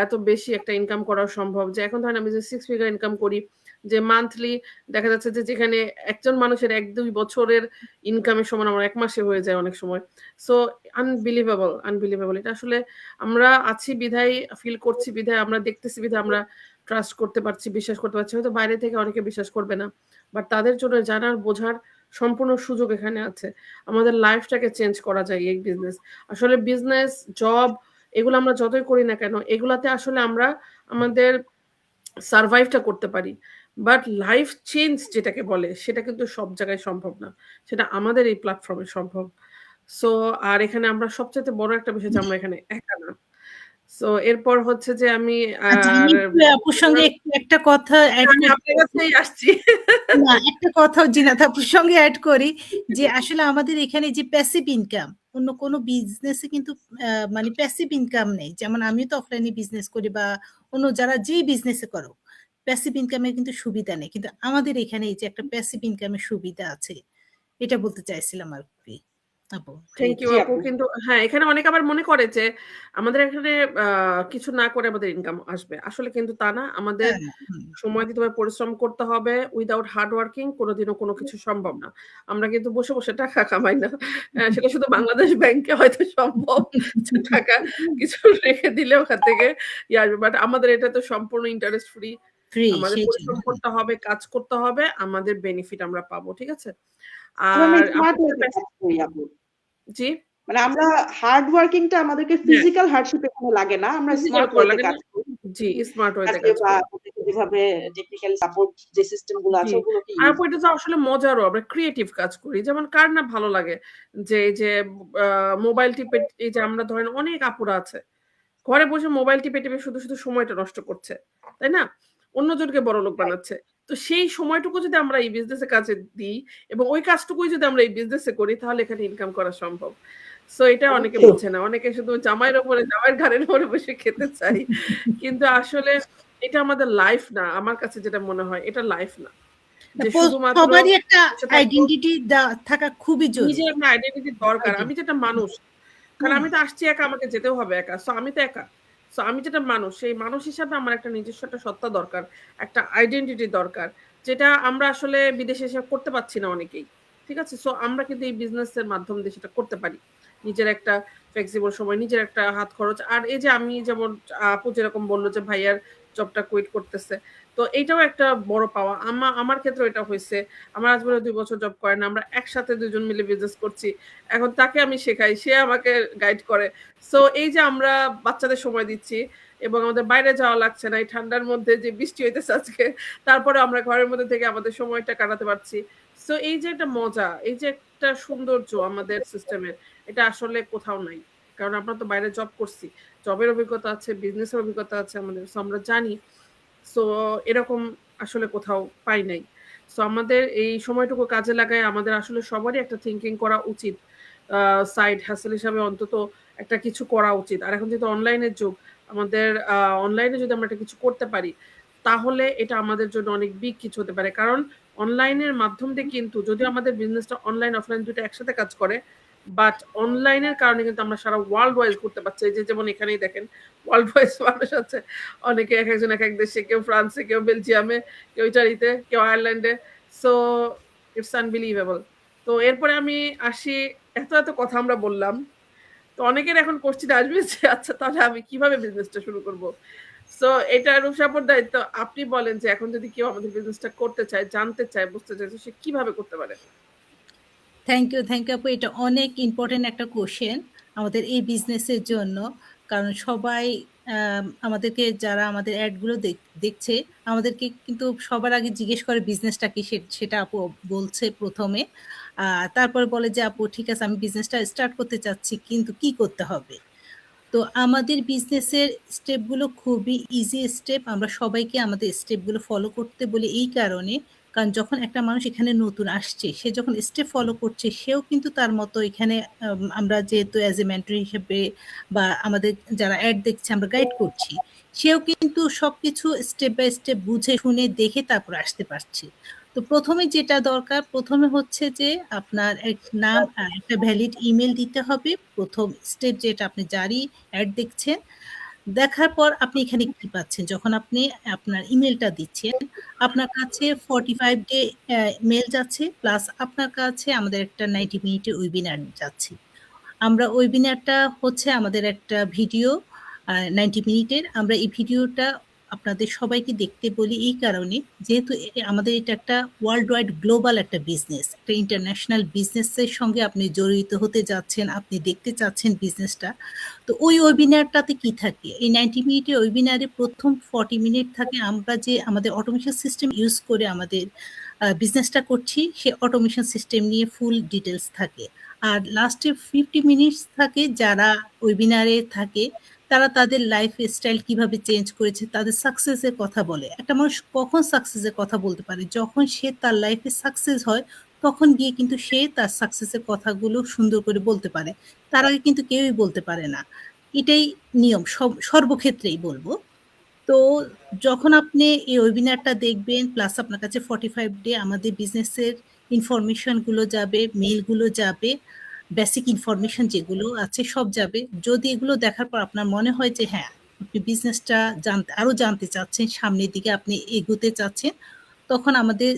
A: এত বেশি একটা ইনকাম করা সম্ভব। যে এখন ধরেন আমি যে 6 ফিগার ইনকাম করি, যে মান্থলি দেখা যাচ্ছে যে যেখানে একজন মানুষের 1-2 বছরের ইনকামের সমান আমার 1 মাসে হয়ে যায় অনেক সময়। So unbelievable. এটা আসলে আমরা আছি বিধায়, ফিল করছি বিধায়, আমরা দেখতেছি বিধায় আমরা ট্রাস্ট করতে পারছি, বিশ্বাস করতে পারছি। হয়তো বাইরে থেকে অনেকে বিশ্বাস করবে না, বাট তাদের জন্য জানার বোঝার সম্পূর্ণ সুযোগ এখানে আছে। আমাদের লাইফটাকে চেঞ্জ করা যায় এই বিজনেস। আসলে বিজনেস, জব এগুলো আমরা যতই করি না কেন, এগুলাতে আসলে আমরা আমাদের সারভাইভটা করতে পারি, বাট লাইফ চেঞ্জ যেটাকে বলে সেটা কিন্তু সব জায়গায় সম্ভব না, সেটা আমাদের এই প্ল্যাটফর্মে সম্ভব। সো আর এখানে আমরা সবচেয়ে বড় একটা বিষয় যে আমরা এখানে একা না। সো এরপর হচ্ছে যে আমি
D: আচ্ছা, আমি একটু আপুর সঙ্গে একটা কথা অ্যাড
A: আমি আপনার কাছেই আসছি।
D: না, একটা কথা জিনাত আপুর সঙ্গে অ্যাড করি যে আসলে আমাদের এখানে যে প্যাসিভ ইনকাম, অন্য কোনো বিজনেসে কিন্তু মানে প্যাসিভ ইনকাম নেই। যেমন আমিও তো অফলাইনে বিজনেস করি বা অন্য যারা যেই বিজনেসে করো, প্যাসিভ ইনকামের কিন্তু সুবিধা নেই। কিন্তু আমাদের এখানে এই যে একটা প্যাসিভ ইনকামের সুবিধা আছে, এটা বলতে চাইছিলাম আর কি আপু।
A: থ্যাংক ইউ
H: জি
A: আপু।
H: আপু।
A: কিন্তু হ্যাঁ, এখানে অনেকে আবার মনে করে যে আমাদের এখানে কিছু না করে আমাদের ইনকাম আসবে। আসলে কিন্তু তা না। আমাদের
D: হ্যাঁ, হুম।
A: সময় দিতে হবে, পরিশ্রম করতে হবে। উইথআউট হার্ড ওয়ার্কিং কোনোদিনও কোনো কিছু সম্ভব না। আমরা কিন্তু বসে, বসে টাকা কামাই না। সেটা শুধু বাংলাদেশ ব্যাংকে হয়তো সম্ভব যে টাকা কিছু রেখে দিলে ওখান থেকে আসবে। বাট আমাদের এটা তো সম্পূর্ণ ইন্টারেস্ট ফ্রি।
D: ফ্রি
A: আমাদের
D: সেই জন্য।
A: পরিশ্রম করতে হবে, কাজ করতে হবে, আমাদের বেনিফিট আমরা পাবো। ঠিক আছে?
H: আমরা
A: আর
H: স্মার্ট
A: আপনাদের
H: ওয়েতে কাজ করি আপু।
A: জি?
H: মানে আমরা হার্ড ওয়ার্কিংটা আমাদেরকে
A: হ্যাঁ।
H: ফিজিক্যাল হার্ডশিপ এখানে লাগে না। আমরা
A: ফিজিক্যাল
H: স্মার্ট
A: করা
H: ওয়েতে
A: লাগে না।
H: কাজ করি।
A: জি, স্মার্ট ওয়েতে
H: আজকে
A: কাজ
H: বা
A: করি।
H: আপনাকে যেভাবে টেকনিক্যাল সাপোর্ট যে সিস্টেম গুলো আছে
A: জি।
H: ওগুলোকে
A: আর
H: ইউজ
A: আপু এটা তো আসলে মজারও। আমরা ক্রিয়েটিভ কাজ করি। যেমন কার না ভালো লাগে যে এই যে মোবাইল টিপে, এই যে আমরা ধরেন অনেক আপুরা আছে। ঘরে বসে মোবাইল টিপে শুধু সময়টা নষ্ট করছে। তাই না? অন্যজনকে বড়লোক বানাচ্ছে। তো সেই সময়টুকু যদি আমরা এই বিজনেসে কাজে দিই এবং ওই কাজটুকুই যদি আমরা এই বিজনেসে করি, তাহলে এখানে ইনকাম করা সম্ভব। সো এটা অনেকে বুঝে না। অনেকে শুধু জামাইয়ের ঘাড়ের উপরে বসে খেতে চায়। কিন্তু আসলে এটা আমাদের লাইফ না। আমার কাছে যেটা মনে হয় এটা লাইফ না। যে শুধুমাত্র
D: সবারই একটা
A: বসে থাকবো।
D: আইডেন্টিটি থাকা খুবই জরুরি।
A: নিজের একটা আইডেন্টিটি দরকার। আমি যেটা মানুষ। কারণ আমি তো আসছি একা, আমাকে যেতেও হবে একা। সো আমি তো একা। সো আমি যেটা মানুষ, সেই মানুষ হিসাবে আমার একটা নিজস্ব একটা সত্তা দরকার। একটা আইডেন্টিটি দরকার। যেটা আমরা আসলে বিদেশে এসে করতে পারছি না অনেকেই। ঠিক আছে? সো আমরা কিন্তু এই বিজনেসের মাধ্যম দিয়ে সেটা করতে পারি। নিজের একটা ফ্লেক্সিবল সময়, নিজের একটা হাত খরচ। আর এই যে আমি যেমন আপু যেরকম বলল যে ভাইয়ার জবটা কুইট করতেছে। তো এইটাও একটা বড় পাওয়া। আমার ক্ষেত্রেও এটা হইছে। আমার হাসব্যান্ড ২ বছর জব করে না। আমরা একসাথে ২ জন মিলে বিজনেস করছি। এখন তাকে আমি শেখাই, সে আমাকে গাইড করে। সো এই যে আমরা বাচ্চাদের সময় দিচ্ছি, এবং আমাদের বাইরে যাওয়া লাগছে না এই ঠান্ডার মধ্যে যে বৃষ্টি হইতেছে আজকে, তারপরে আমরা ঘরের মধ্যে থেকে আমাদের সময়টা কাটাতে পারছি। সো এই যে একটা মজা, এই যে একটা সৌন্দর্য আমাদের সিস্টেমের, এটা আসলে কোথাও নাই। কারণ আমরা তো বাইরে জব করছি, জবের অভিজ্ঞতা আছে, বিজনেসের অভিজ্ঞতা আছে আমাদের, সো আমরা জানি। সো এরকম আসলে কোথাও পাই নাই। সো আমাদের এই সময়টুকু কাজে লাগায় আমাদের আসলে সবারই একটা থিঙ্কিং করা উচিত, সাইড হ্যাসেল হিসাবে অন্তত একটা কিছু করা উচিত। আর এখন যেহেতু অনলাইনের যুগ, আমাদের অনলাইনে যদি আমরা একটা কিছু করতে পারি, তাহলে এটা আমাদের জন্য অনেক বিগ কিছু হতে পারে। কারণ অনলাইনের মাধ্যম দিয়ে কিন্তু, যদিও আমাদের বিজনেসটা অনলাইন অফলাইন দুটো একসাথে কাজ করে, বাট অনলাইনের কারণে কিন্তু আমরা সারা ওয়ার্ল্ড ওয়াইজ করতে পারছি। এই যে যেমন এখানেই দেখেন ওয়ার্ল্ড ওয়াইজ মানুষ আছে, অনেকে এক একজন এক এক দেশে, কেউ ফ্রান্সে, কেউ বেলজিয়ামে, কেউ ইটালিতে, কেউ আয়ারল্যান্ডে। So it's unbelievable. তো এরপরে আমি আসি, এত এত কথা আমরা বললাম, তো অনেকের এখন কোশ্চেন আসবে যে আচ্ছা তাহলে আমি কিভাবে বিজনেসটা শুরু করব। সো এটা রূপসাপর দায়িত্ব, আপনি বলেন যে এখন যদি কেউ আমাদের বিজনেসটা করতে চায়, জানতে চায়, বুঝতে চায়, তো সে কিভাবে করতে পারে?
D: থ্যাংক ইউ আপু, এটা অনেক ইম্পর্টেন্ট একটা কোশ্চেন আমাদের এই বিজনেসের জন্য। কারণ সবাই আমাদেরকে, যারা আমাদের অ্যাডগুলো দেখছে, আমাদেরকে কিন্তু সবার আগে জিজ্ঞেস করে বিজনেসটা কি, সেটা আপু বলছে প্রথমে। তারপরে বলে যে আপু ঠিক আছে, আমি বিজনেসটা স্টার্ট করতে চাচ্ছি, কিন্তু কি করতে হবে। তো আমাদের বিজনেসের স্টেপগুলো খুবই ইজি স্টেপ। আমরা সবাইকে আমাদের স্টেপগুলো ফলো করতে বলি এই কারণে, কারণ যখন একটা মানুষ এখানে নতুন আসছে, সে যখন স্টেপ ফলো করছে, সেও কিন্তু তার মতো এখানে আমরা যেহেতু অ্যাজ এ মেন্টর হিসেবে বা আমাদের যারা অ্যাড দেখছে আমরা গাইড করছি, সেও কিন্তু সবকিছু স্টেপ বাই স্টেপ বুঝে শুনে দেখে তারপর আসতে পারছে। তো প্রথমে যেটা দরকার, প্রথমে হচ্ছে যে আপনার নাম আর একটা ভ্যালিড ইমেল দিতে হবে। প্রথম স্টেপ যেটা, আপনি যারই অ্যাড দেখছেন, দেখার পর আপনি এখানে কি পাচ্ছেন, যখন আপনি আপনার ইমেলটা দিচ্ছেন, আপনার কাছে 45 ডে মেল যাচ্ছে, প্লাস আপনার কাছে আমাদের একটা 90 মিনিটের ওয়েবিনার যাচ্ছে। আমরা ওয়েবিনারটা হচ্ছে আমাদের একটা ভিডিও 90 মিনিটের। আমরা এই ভিডিওটা আপনাদের সবাইকে দেখতে বলি এই কারণে, যেহেতু আমাদের এটা একটা ওয়ার্ল্ড ওয়াইড গ্লোবাল একটা বিজনেস, একটা ইন্টারন্যাশনাল বিজনেসের সঙ্গে আপনি জড়িত হতে যাচ্ছেন, আপনি দেখতে চাচ্ছেন বিজনেসটা। তো ওই ওয়েবিনারটাতে কি থাকে, এই 90 মিনিটের ওয়েবিনারে প্রথম 40 মিনিট থাকে আমরা যে আমাদের অটোমেশন সিস্টেম ইউজ করে আমাদের বিজনেসটা করছি, সে অটোমেশন সিস্টেম নিয়ে ফুল ডিটেলস থাকে। আর লাস্টে 50 মিনিটস থাকে, যারা ওয়েবিনারে থাকে তারা তাদের লাইফ স্টাইল কিভাবে চেঞ্জ করেছে, তাদের সাকসেসের কথা বলে। একটা মানুষ কখন সাকসেসের কথা বলতে পারে, যখন সে তার লাইফে সাকসেস হয়, তখন গিয়ে কিন্তু সে তার সাকসেসের কথাগুলো সুন্দর করে বলতে পারে। তার আগে কিন্তু কেউই বলতে পারে না। এটাই নিয়ম, সর্বক্ষেত্রেই বলবো। তো যখন আপনি এই ওয়েবিনারটা দেখবেন, প্লাস আপনার কাছে 45 ডে আমাদের বিজনেসের ইনফরমেশনগুলো যাবে, মেইলগুলো যাবে, বেসিক ইনফরমেশন যেগুলো আছে সব যাবে। যদি এগুলো দেখার পর আপনার মনে হয় যে হ্যাঁ, আপনি বিজনেসটা আরো জানতে চাচ্ছেন, সামনের দিকে আপনি এগোতে চাচ্ছেন, তখন আমাদের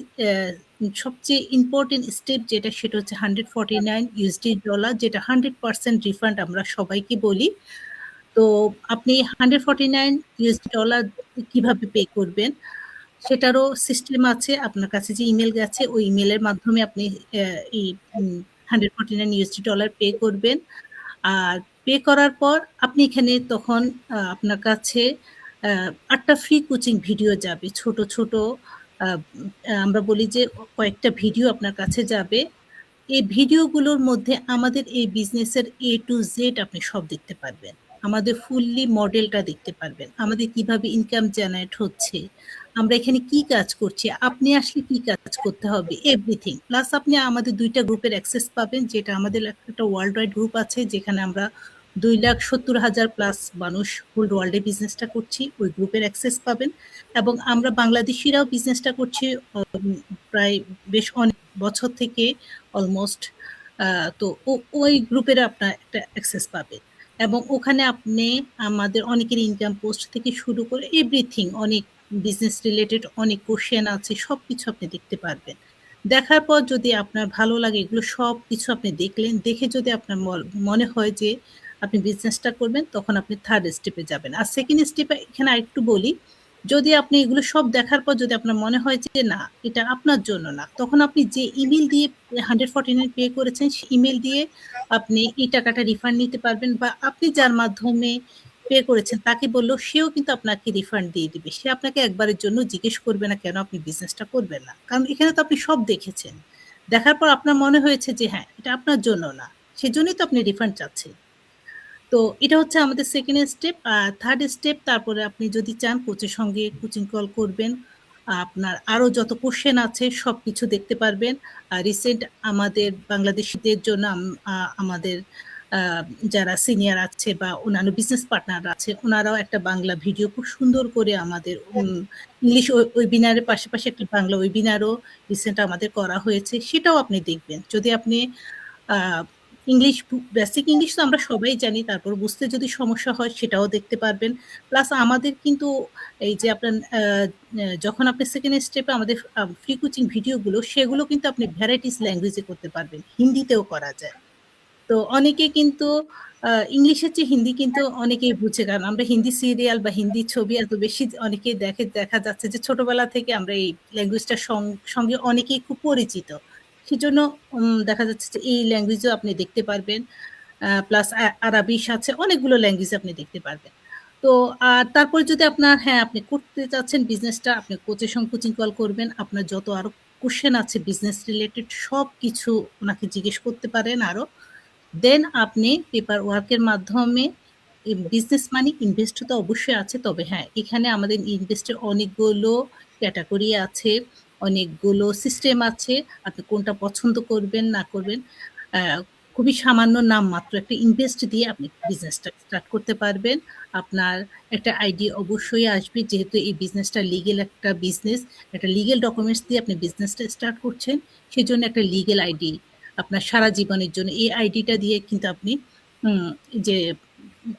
D: সবচেয়ে ইম্পর্টেন্ট স্টেপ যেটা, সেটা হচ্ছে $149, যেটা 100% রিফান্ড আমরা সবাইকে বলি। তো আপনি $149 কিভাবে পে করবেন, সেটারও সিস্টেম আছে। আপনার কাছে যে ইমেল গেছে, ওই ইমেলের মাধ্যমে আপনি এই $149 পে করবেন। আর পে করার পর আপনি এখানে তখন আপনার কাছে 8টা ফ্রি কোচিং ভিডিও যাবে, ছোট ছোট আমরা বলি যে কয়েকটা ভিডিও আপনার কাছে যাবে। এই ভিডিওগুলোর মধ্যে আমাদের এই বিজনেসের A to Z আপনি সব দেখতে পারবেন। আমাদের ফুললি মডেলটা দেখতে পারবেন, আমাদের কিভাবে ইনকাম জেনারেট হচ্ছে, আমরা এখানে কি কাজ করছি, আপনি আসলে কি কাজ করতে হবে, এভরিথিং। প্লাস আপনি আমাদের 2টা গ্রুপের অ্যাক্সেস পাবেন, যেটা আমাদের একটা ওয়ার্ল্ড ওয়াইড গ্রুপ আছে, যেখানে আমরা 2,70,000 প্লাস মানুষ হোল ওয়ার্ল্ডে বিজনেসটা করছি, ওই গ্রুপের অ্যাক্সেস পাবেন। এবং আমরা বাংলাদেশিরাও বিজনেসটা করছি প্রায় বেশ অনেক বছর থেকে, অলমোস্ট। তো ওই গ্রুপের আপনার একটা অ্যাক্সেস পাবেন, এবং ওখানে আপনি আমাদের অনেকের ইনকাম পোস্ট থেকে শুরু করে এভরিথিং, অনেক বিজনেস রিলেটেড অনেক কোশ্চেন আছে, সব কিছু আপনি দেখতে পারবেন। দেখার পর যদি আপনার ভালো লাগে, এগুলো সব কিছু আপনি দেখলেন, দেখে যদি আপনার মনে হয় যে আপনি বিজনেসটা করবেন, তখন আপনি 3rd স্টেপে যাবেন। আর 2nd স্টেপে এখানে আরেকটু বলি, যদি আপনি এগুলো সব দেখার পর যদি আপনার মনে হয় যে না, এটা আপনার জন্য না, তখন আপনি যে ইমেল দিয়ে 149 পে করেছেন, সেই ইমেল দিয়ে আপনি এই টাকাটা রিফান্ড নিতে পারবেন, বা আপনি যার মাধ্যমে পে করেছেন তাকে বললেও সেও কিন্তু আপনাকে রিফান্ড দিয়ে দিবে। সে আপনাকে একবারের জন্য জিজ্ঞেস করবে না কেন আপনি বিজনেসটা করবেন না। কারণ এখানে তো আপনি সব দেখেছেন। দেখার পর আপনার মনে হয়েছে যে হ্যাঁ, এটা আপনার জন্য না। সেজন্যই তো আপনি রিফান্ড চাচ্ছেন। তো এটা হচ্ছে আমাদের সেকেন্ড স্টেপ। আর থার্ড স্টেপ, তারপরে আপনি যদি চান কোচের সঙ্গে কোচিং কল করবেন। আপনার আরো যত কোশ্চেন আছে সবকিছু দেখতে পারবেন। রিসেন্ট আমাদের বাংলাদেশিদের জন্য আমাদের যারা সিনিয়র আছে বা অন্যান্য বিজনেস পার্টনার আছে ওনারাও একটা বাংলা ভিডিও খুব সুন্দর করে আমাদের ইংলিশ ওয়েবিনারের পাশাপাশি একটা বাংলা ওয়েবিনারও রিসেন্ট আমাদের করা হয়েছে, সেটাও আপনি দেখবেন। যদি আপনি ইংলিশ, বেসিক ইংলিশ তো আমরা সবাই জানি, তারপর বুঝতে যদি সমস্যা হয় সেটাও দেখতে পারবেন। প্লাস আমাদের কিন্তু এই যে আপনার যখন আপনি সেকেন্ড স্টেপে আমাদের ফ্রি কোচিং ভিডিওগুলো, সেগুলো কিন্তু আপনি ভ্যারাইটিস ল্যাঙ্গুয়েজে করতে পারবেন, হিন্দিতেও করা যায়। তো অনেকে কিন্তু ইংলিশের চেয়ে হিন্দি কিন্তু অনেকেই বুঝে, কারণ আমরা হিন্দি সিরিয়াল বা হিন্দি ছবি এত বেশি অনেকেই দেখা যাচ্ছে যে ছোটবেলা থেকে আমরা এই ল্যাঙ্গুয়েজটার সঙ্গে অনেকেই খুব পরিচিত। সেজন্য দেখা যাচ্ছে যে এই ল্যাঙ্গুয়েজও আপনি দেখতে পারবেন। প্লাস আরাবিস আছে, অনেকগুলো ল্যাঙ্গুয়েজ আপনি দেখতে পারবেন। তো আর তারপর যদি আপনার আপনি করতে চাচ্ছেন বিজনেসটা, আপনি কোচের সঙ্গে কোচিং কল করবেন। আপনার যত আরো কোশ্চেন আছে বিজনেস রিলেটেড সব কিছু ওনাকে জিজ্ঞেস করতে পারেন আরো। দেন আপনি পেপার ওয়ার্কের মাধ্যমে বিজনেস মানি ইনভেস্ট তো অবশ্যই আছে, তবে হ্যাঁ এখানে আমাদের ইনভেস্টের অনেকগুলো ক্যাটাগরি আছে, অনেকগুলো সিস্টেম আছে। আপনি কোনটা পছন্দ করবেন না করবেন, খুবই সামান্য নাম মাত্র একটা ইনভেস্ট দিয়ে আপনি বিজনেসটা স্টার্ট করতে পারবেন। আপনার একটা আইডি অবশ্যই আসবে, যেহেতু এই বিজনেসটা লিগেল একটা বিজনেস, একটা লিগেল ডকুমেন্টস দিয়ে আপনি বিজনেসটা স্টার্ট করছেন, সেই জন্য একটা লিগেল আইডি আপনার সারা জীবনের জন্য। এই আইডিটা দিয়ে কিন্তু আপনি যে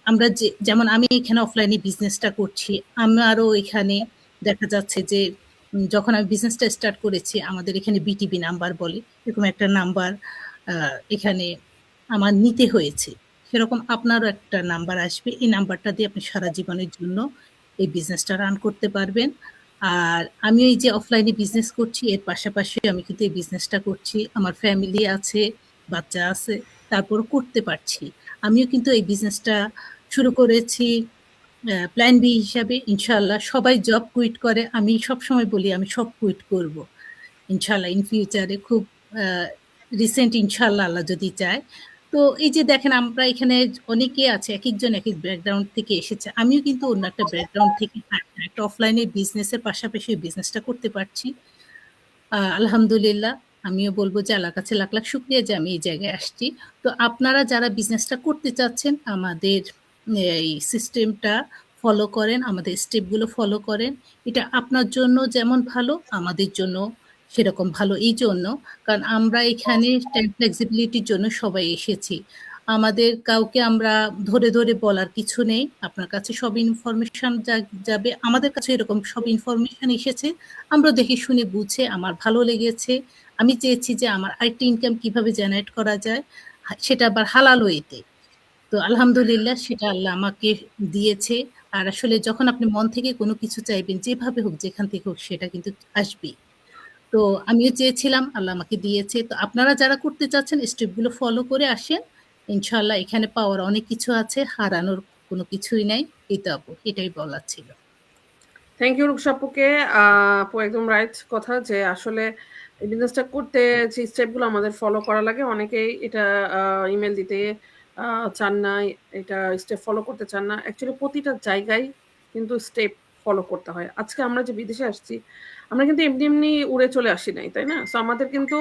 D: আমরা যেমন আমি এখানে অফলাইনে বিজনেসটা করছি, আমারও এখানে দেখা যাচ্ছে যে যখন আমি বিজনেসটা স্টার্ট করেছি আমাদের এখানে বিটিবি নাম্বার বলে, এরকম একটা নাম্বার এখানে আমার নিতে হয়েছে। সেরকম আপনারও একটা নাম্বার আসবে, এই নাম্বারটা দিয়ে আপনি সারা জীবনের জন্য এই বিজনেসটা রান করতে পারবেন। আর আমি এই যে অফলাইনে বিজনেস করছি এর পাশাপাশি আমি কিন্তু এই বিজনেসটা করছি, আমার ফ্যামিলি আছে, বাচ্চা আছে, তারপর করতে পারছি। আমিও কিন্তু এই বিজনেসটা শুরু করেছি প্ল্যান বি হিসাবে। ইনশাল্লাহ সবাই জব কুইট করে, আমি সবসময় বলি আমি সব কুইট করব ইনশাল্লাহ ইন ফিউচারে, খুব রিসেন্ট ইনশাল্লাহ আল্লাহ যদি চায়। তো এই যে দেখেন আমরা এখানে অনেকে আছে, এক একজন এক এক ব্যাকগ্রাউন্ড থেকে এসেছে, আমিও কিন্তু অন্য একটা ব্যাকগ্রাউন্ড থেকে একটা অফলাইনে বিজনেসের পাশাপাশি বিজনেসটা করতে পারছি। আলহামদুলিল্লাহ আমিও বলবো যে আল্লাহর কাছে লাখ লাখ শুকরিয়া যে আমি এই জায়গায় আসছি। তো আপনারা যারা বিজনেসটা করতে চাচ্ছেন আমাদের এই সিস্টেমটা ফলো করেন, আমাদের স্টেপগুলো ফলো করেন। এটা আপনার জন্য যেমন ভালো আমাদের জন্য সেরকম ভালো, এই জন্য কারণ আমরা এখানে টাইম ফ্লেক্সিবিলিটির জন্য সবাই এসেছি। আমাদের কাউকে আমরা ধরে ধরে বলার কিছু নেই, আপনার কাছে সব ইনফরমেশন যাবে, আমাদের কাছে এরকম সব ইনফরমেশন এসেছে, আমরা দেখে শুনে বুঝে আমার ভালো লেগেছে, আমি চেয়েছি যে আমার আরেকটা ইনকাম কিভাবে জেনারেট করা যায়, সেটা আবার হালাল ওয়েতে। তো আলহামদুলিল্লাহ সেটা আল্লাহ আমাকে দিয়েছে। আর আসলে যখন আপনি মন থেকে কোনো কিছু চাইবেন, যেভাবে হোক যেখান থেকে হোক, সেটা কিন্তু আসবেই। তো আমিও চেয়েছিলাম, আল্লাহ আমাকে দিয়েছে। তো আপনারা যারা করতে চাচ্ছেন স্টেপগুলো ফলো করে আসেন, ইনশাল্লাহ এখানে পাওয়ার অনেক কিছু আছে, হারানোর কোনো কিছুই নাই। এই তো আপু, এটাই বলার ছিল।
A: থ্যাংক ইউ রুকসা আপুকে। আপু একদম রাইট কথা, যে আসলে এই বিজনেসটা করতে যে স্টেপগুলো আমাদের ফলো করা লাগে, অনেকেই এটা ইমেল দিতে চান না, এটা স্টেপ ফলো করতে চান না। অ্যাকচুয়ালি প্রতিটা জায়গায় কিন্তু স্টেপ ফলো করতে হয়। আজকে আমরা যে বিদেশে আসছি, আমরা কিন্তু এমনি এমনি উড়ে চলে আসি নাই, তাই না? সো আমাদের কিন্তু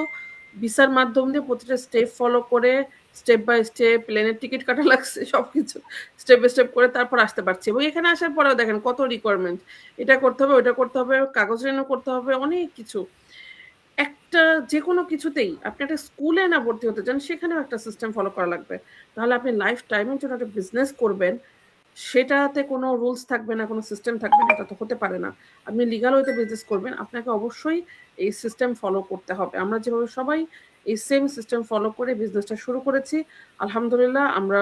A: ভিসার মাধ্যম দিয়ে প্রতিটা স্টেপ ফলো করে, স্টেপ বাই স্টেপ প্লেনের টিকিট কাটা লাগছে, সবকিছু স্টেপ বাই স্টেপ করে তারপর আসতে পারছি। এবং এখানে আসার পরেও দেখেন কত রিকোয়ারমেন্ট, এটা করতে হবে, ওটা করতে হবে, কাগজ রেনু করতে হবে, অনেক কিছু। একটা যে কোনো কিছুতেই আপনি একটা স্কুলে না ভর্তি হতে চান, সেখানেও একটা সিস্টেম ফলো করা লাগবে। তাহলে আপনি লাইফ টাইমের জন্য একটা বিজনেস করবেন, সেটাতে কোনো রুলস থাকবে না, কোনো সিস্টেম থাকবে না, এটা তো হতে পারে না। আপনি লিগাল ওয়েতে বিজনেস করবেন, আপনাকে অবশ্যই এই সিস্টেম ফলো করতে হবে। আমরা যেভাবে সবাই এই সেম সিস্টেম ফলো করে বিজনেসটা শুরু করেছি, আলহামদুলিল্লাহ আমরা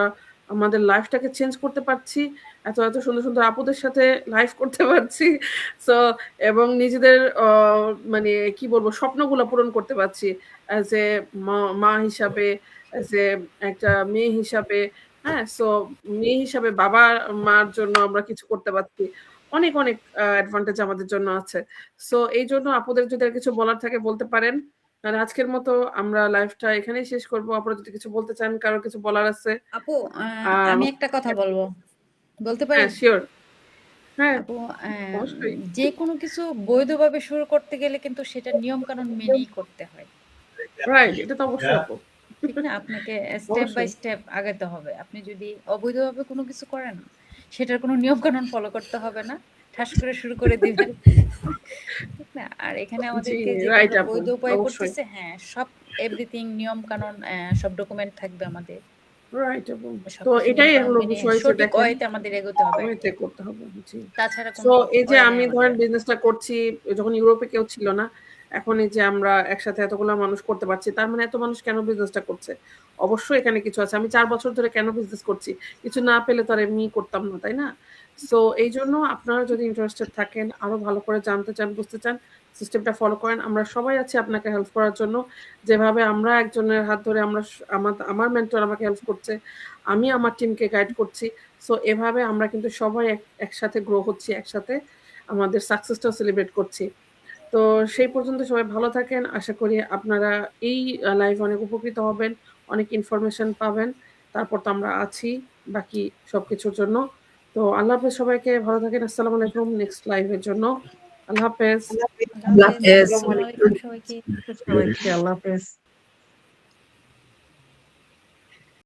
A: আমাদের লাইফটাকে চেঞ্জ করতে পারছি, এত এত সুন্দর সুন্দর আপুদের সাথে লাইফ করতে পারছি। সো এবং নিজেদের মানে কি বলবো স্বপ্নগুলো পূরণ করতে পারছি, অ্যাজ এ মা হিসাবে, অ্যাজ এ একটা মেয়ে হিসাবে, হ্যাঁ? সো মেয়ে হিসাবে বাবা-মার জন্য আমরা কিছু করতে পারছি। অনেক, অনেক অ্যাডভান্টেজ আমাদের জন্য আছে। সো এইজন্য আপুদের যদি আর কিছু বলার থাকে বলতে পারেন। আর আজকের মতো আমরা লাইভটা এখানেই শেষ করব। আপনারা যদি কিছু বলতে চান, কারো কিছু বলার আছে
G: আপু
A: আ
G: আমি একটা কথা বলবো। বলতে পারি?
A: হ্যাঁ, সিওর। হ্যাঁ,
G: আপু
A: অবশ্যই।
G: যেকোনো কিছু বৈধভাবে শুরু করতে গেলে কিন্তু সেটা নিয়ম-কানুন মেনেই করতে হয়।
A: রাইট, এটা তো অবশ্যই আপু।
G: ঠিক না? আপনাকে স্টেপ বাই
A: অবশ্যই।
G: স্টেপ আগাতে হবে। আপনি যদি অবৈধভাবে কোনো কিছু করেন, সেটার কোনো নিয়ম-কানুন ফলো করতে হবে না। ঠাস করে শুরু করে দিবেন। ঠিক না? আর এখানে
A: জি,
G: আমাদেরকে
A: রাইট
G: যেভাবে
A: আপু।
G: বৈধ উপায়ে
A: অবশ্যই।
G: করতেছে, হ্যাঁ, সব এভরিথিং নিয়ম-কানুন সব ডকুমেন্ট থাকবে আমাদের।
A: রাইট আপু। তো
G: সবকিছু
A: এটাই
G: নিয়ম-কানুন
A: হলো
G: মেনে
A: বিষয় যে
G: সঠিক
A: দেখেন
G: ওয়েতে আমাদের এগোতে হবে
A: ওয়েতে
G: আরকি।
A: করতে হবে। জি।
G: তাছাড়া
A: সো
G: কোনো
A: এই যে
G: ওয়ে
A: আমি
G: নাই
A: ধরেন
G: আমাদের।
A: বিজনেসটা করছি, যখন ইউরোপে কেউ ছিল না। এখন এই যে আমরা একসাথে এতগুলা মানুষ করতে পারছি। তার মানে এত মানুষ কেন বিজনেসটা করছে? অবশ্যই এখানে কিছু আছে। আমি ৪ বছর ধরে কেন বিজনেস করছি? কিছু না পেলে তো আর এমনি করতাম না, তাই না? সো এইজন্য আপনারা যদি ইন্টারেস্টেড থাকেন, আরো ভালো করে জানতে চান, বুঝতে চান, সিস্টেমটা ফলো করেন। আমরা সবাই আছি আপনাকে হেল্প করার জন্য। যেভাবে আমরা একজনের হাত ধরে আমরা আমার মেন্টর আমাকে হেল্প করছে। আমি আমার টিমকে গাইড করছি। সো এভাবে আমরা কিন্তু সবাই একসাথে গ্রো হচ্ছি, একসাথে আমাদের সাকসেসটাও সেলিব্রেট করছি। তো সেই পর্যন্ত সবাই ভালো থাকেন। আশা করি আপনারা এই লাইভে অনেক উপকৃত হবেন, অনেক ইনফরমেশন পাবেন। তারপর তো আমরা আছি বাকি সবকিছুর জন্য। তো আল্লাহ হাফেজ সবাইকে। ভালো থাকেন। আসসালামু আলাইকুম। নেক্সট লাইভের জন্য। আল্লাহ হাফেজ।
G: আল্লাহ
F: আল্লাহ
G: হাফেজ।
F: হাফেজ।
G: আসসালামু আলাইকুম সবাইকে।
E: সবাইকে আল্লাহ হাফেজ।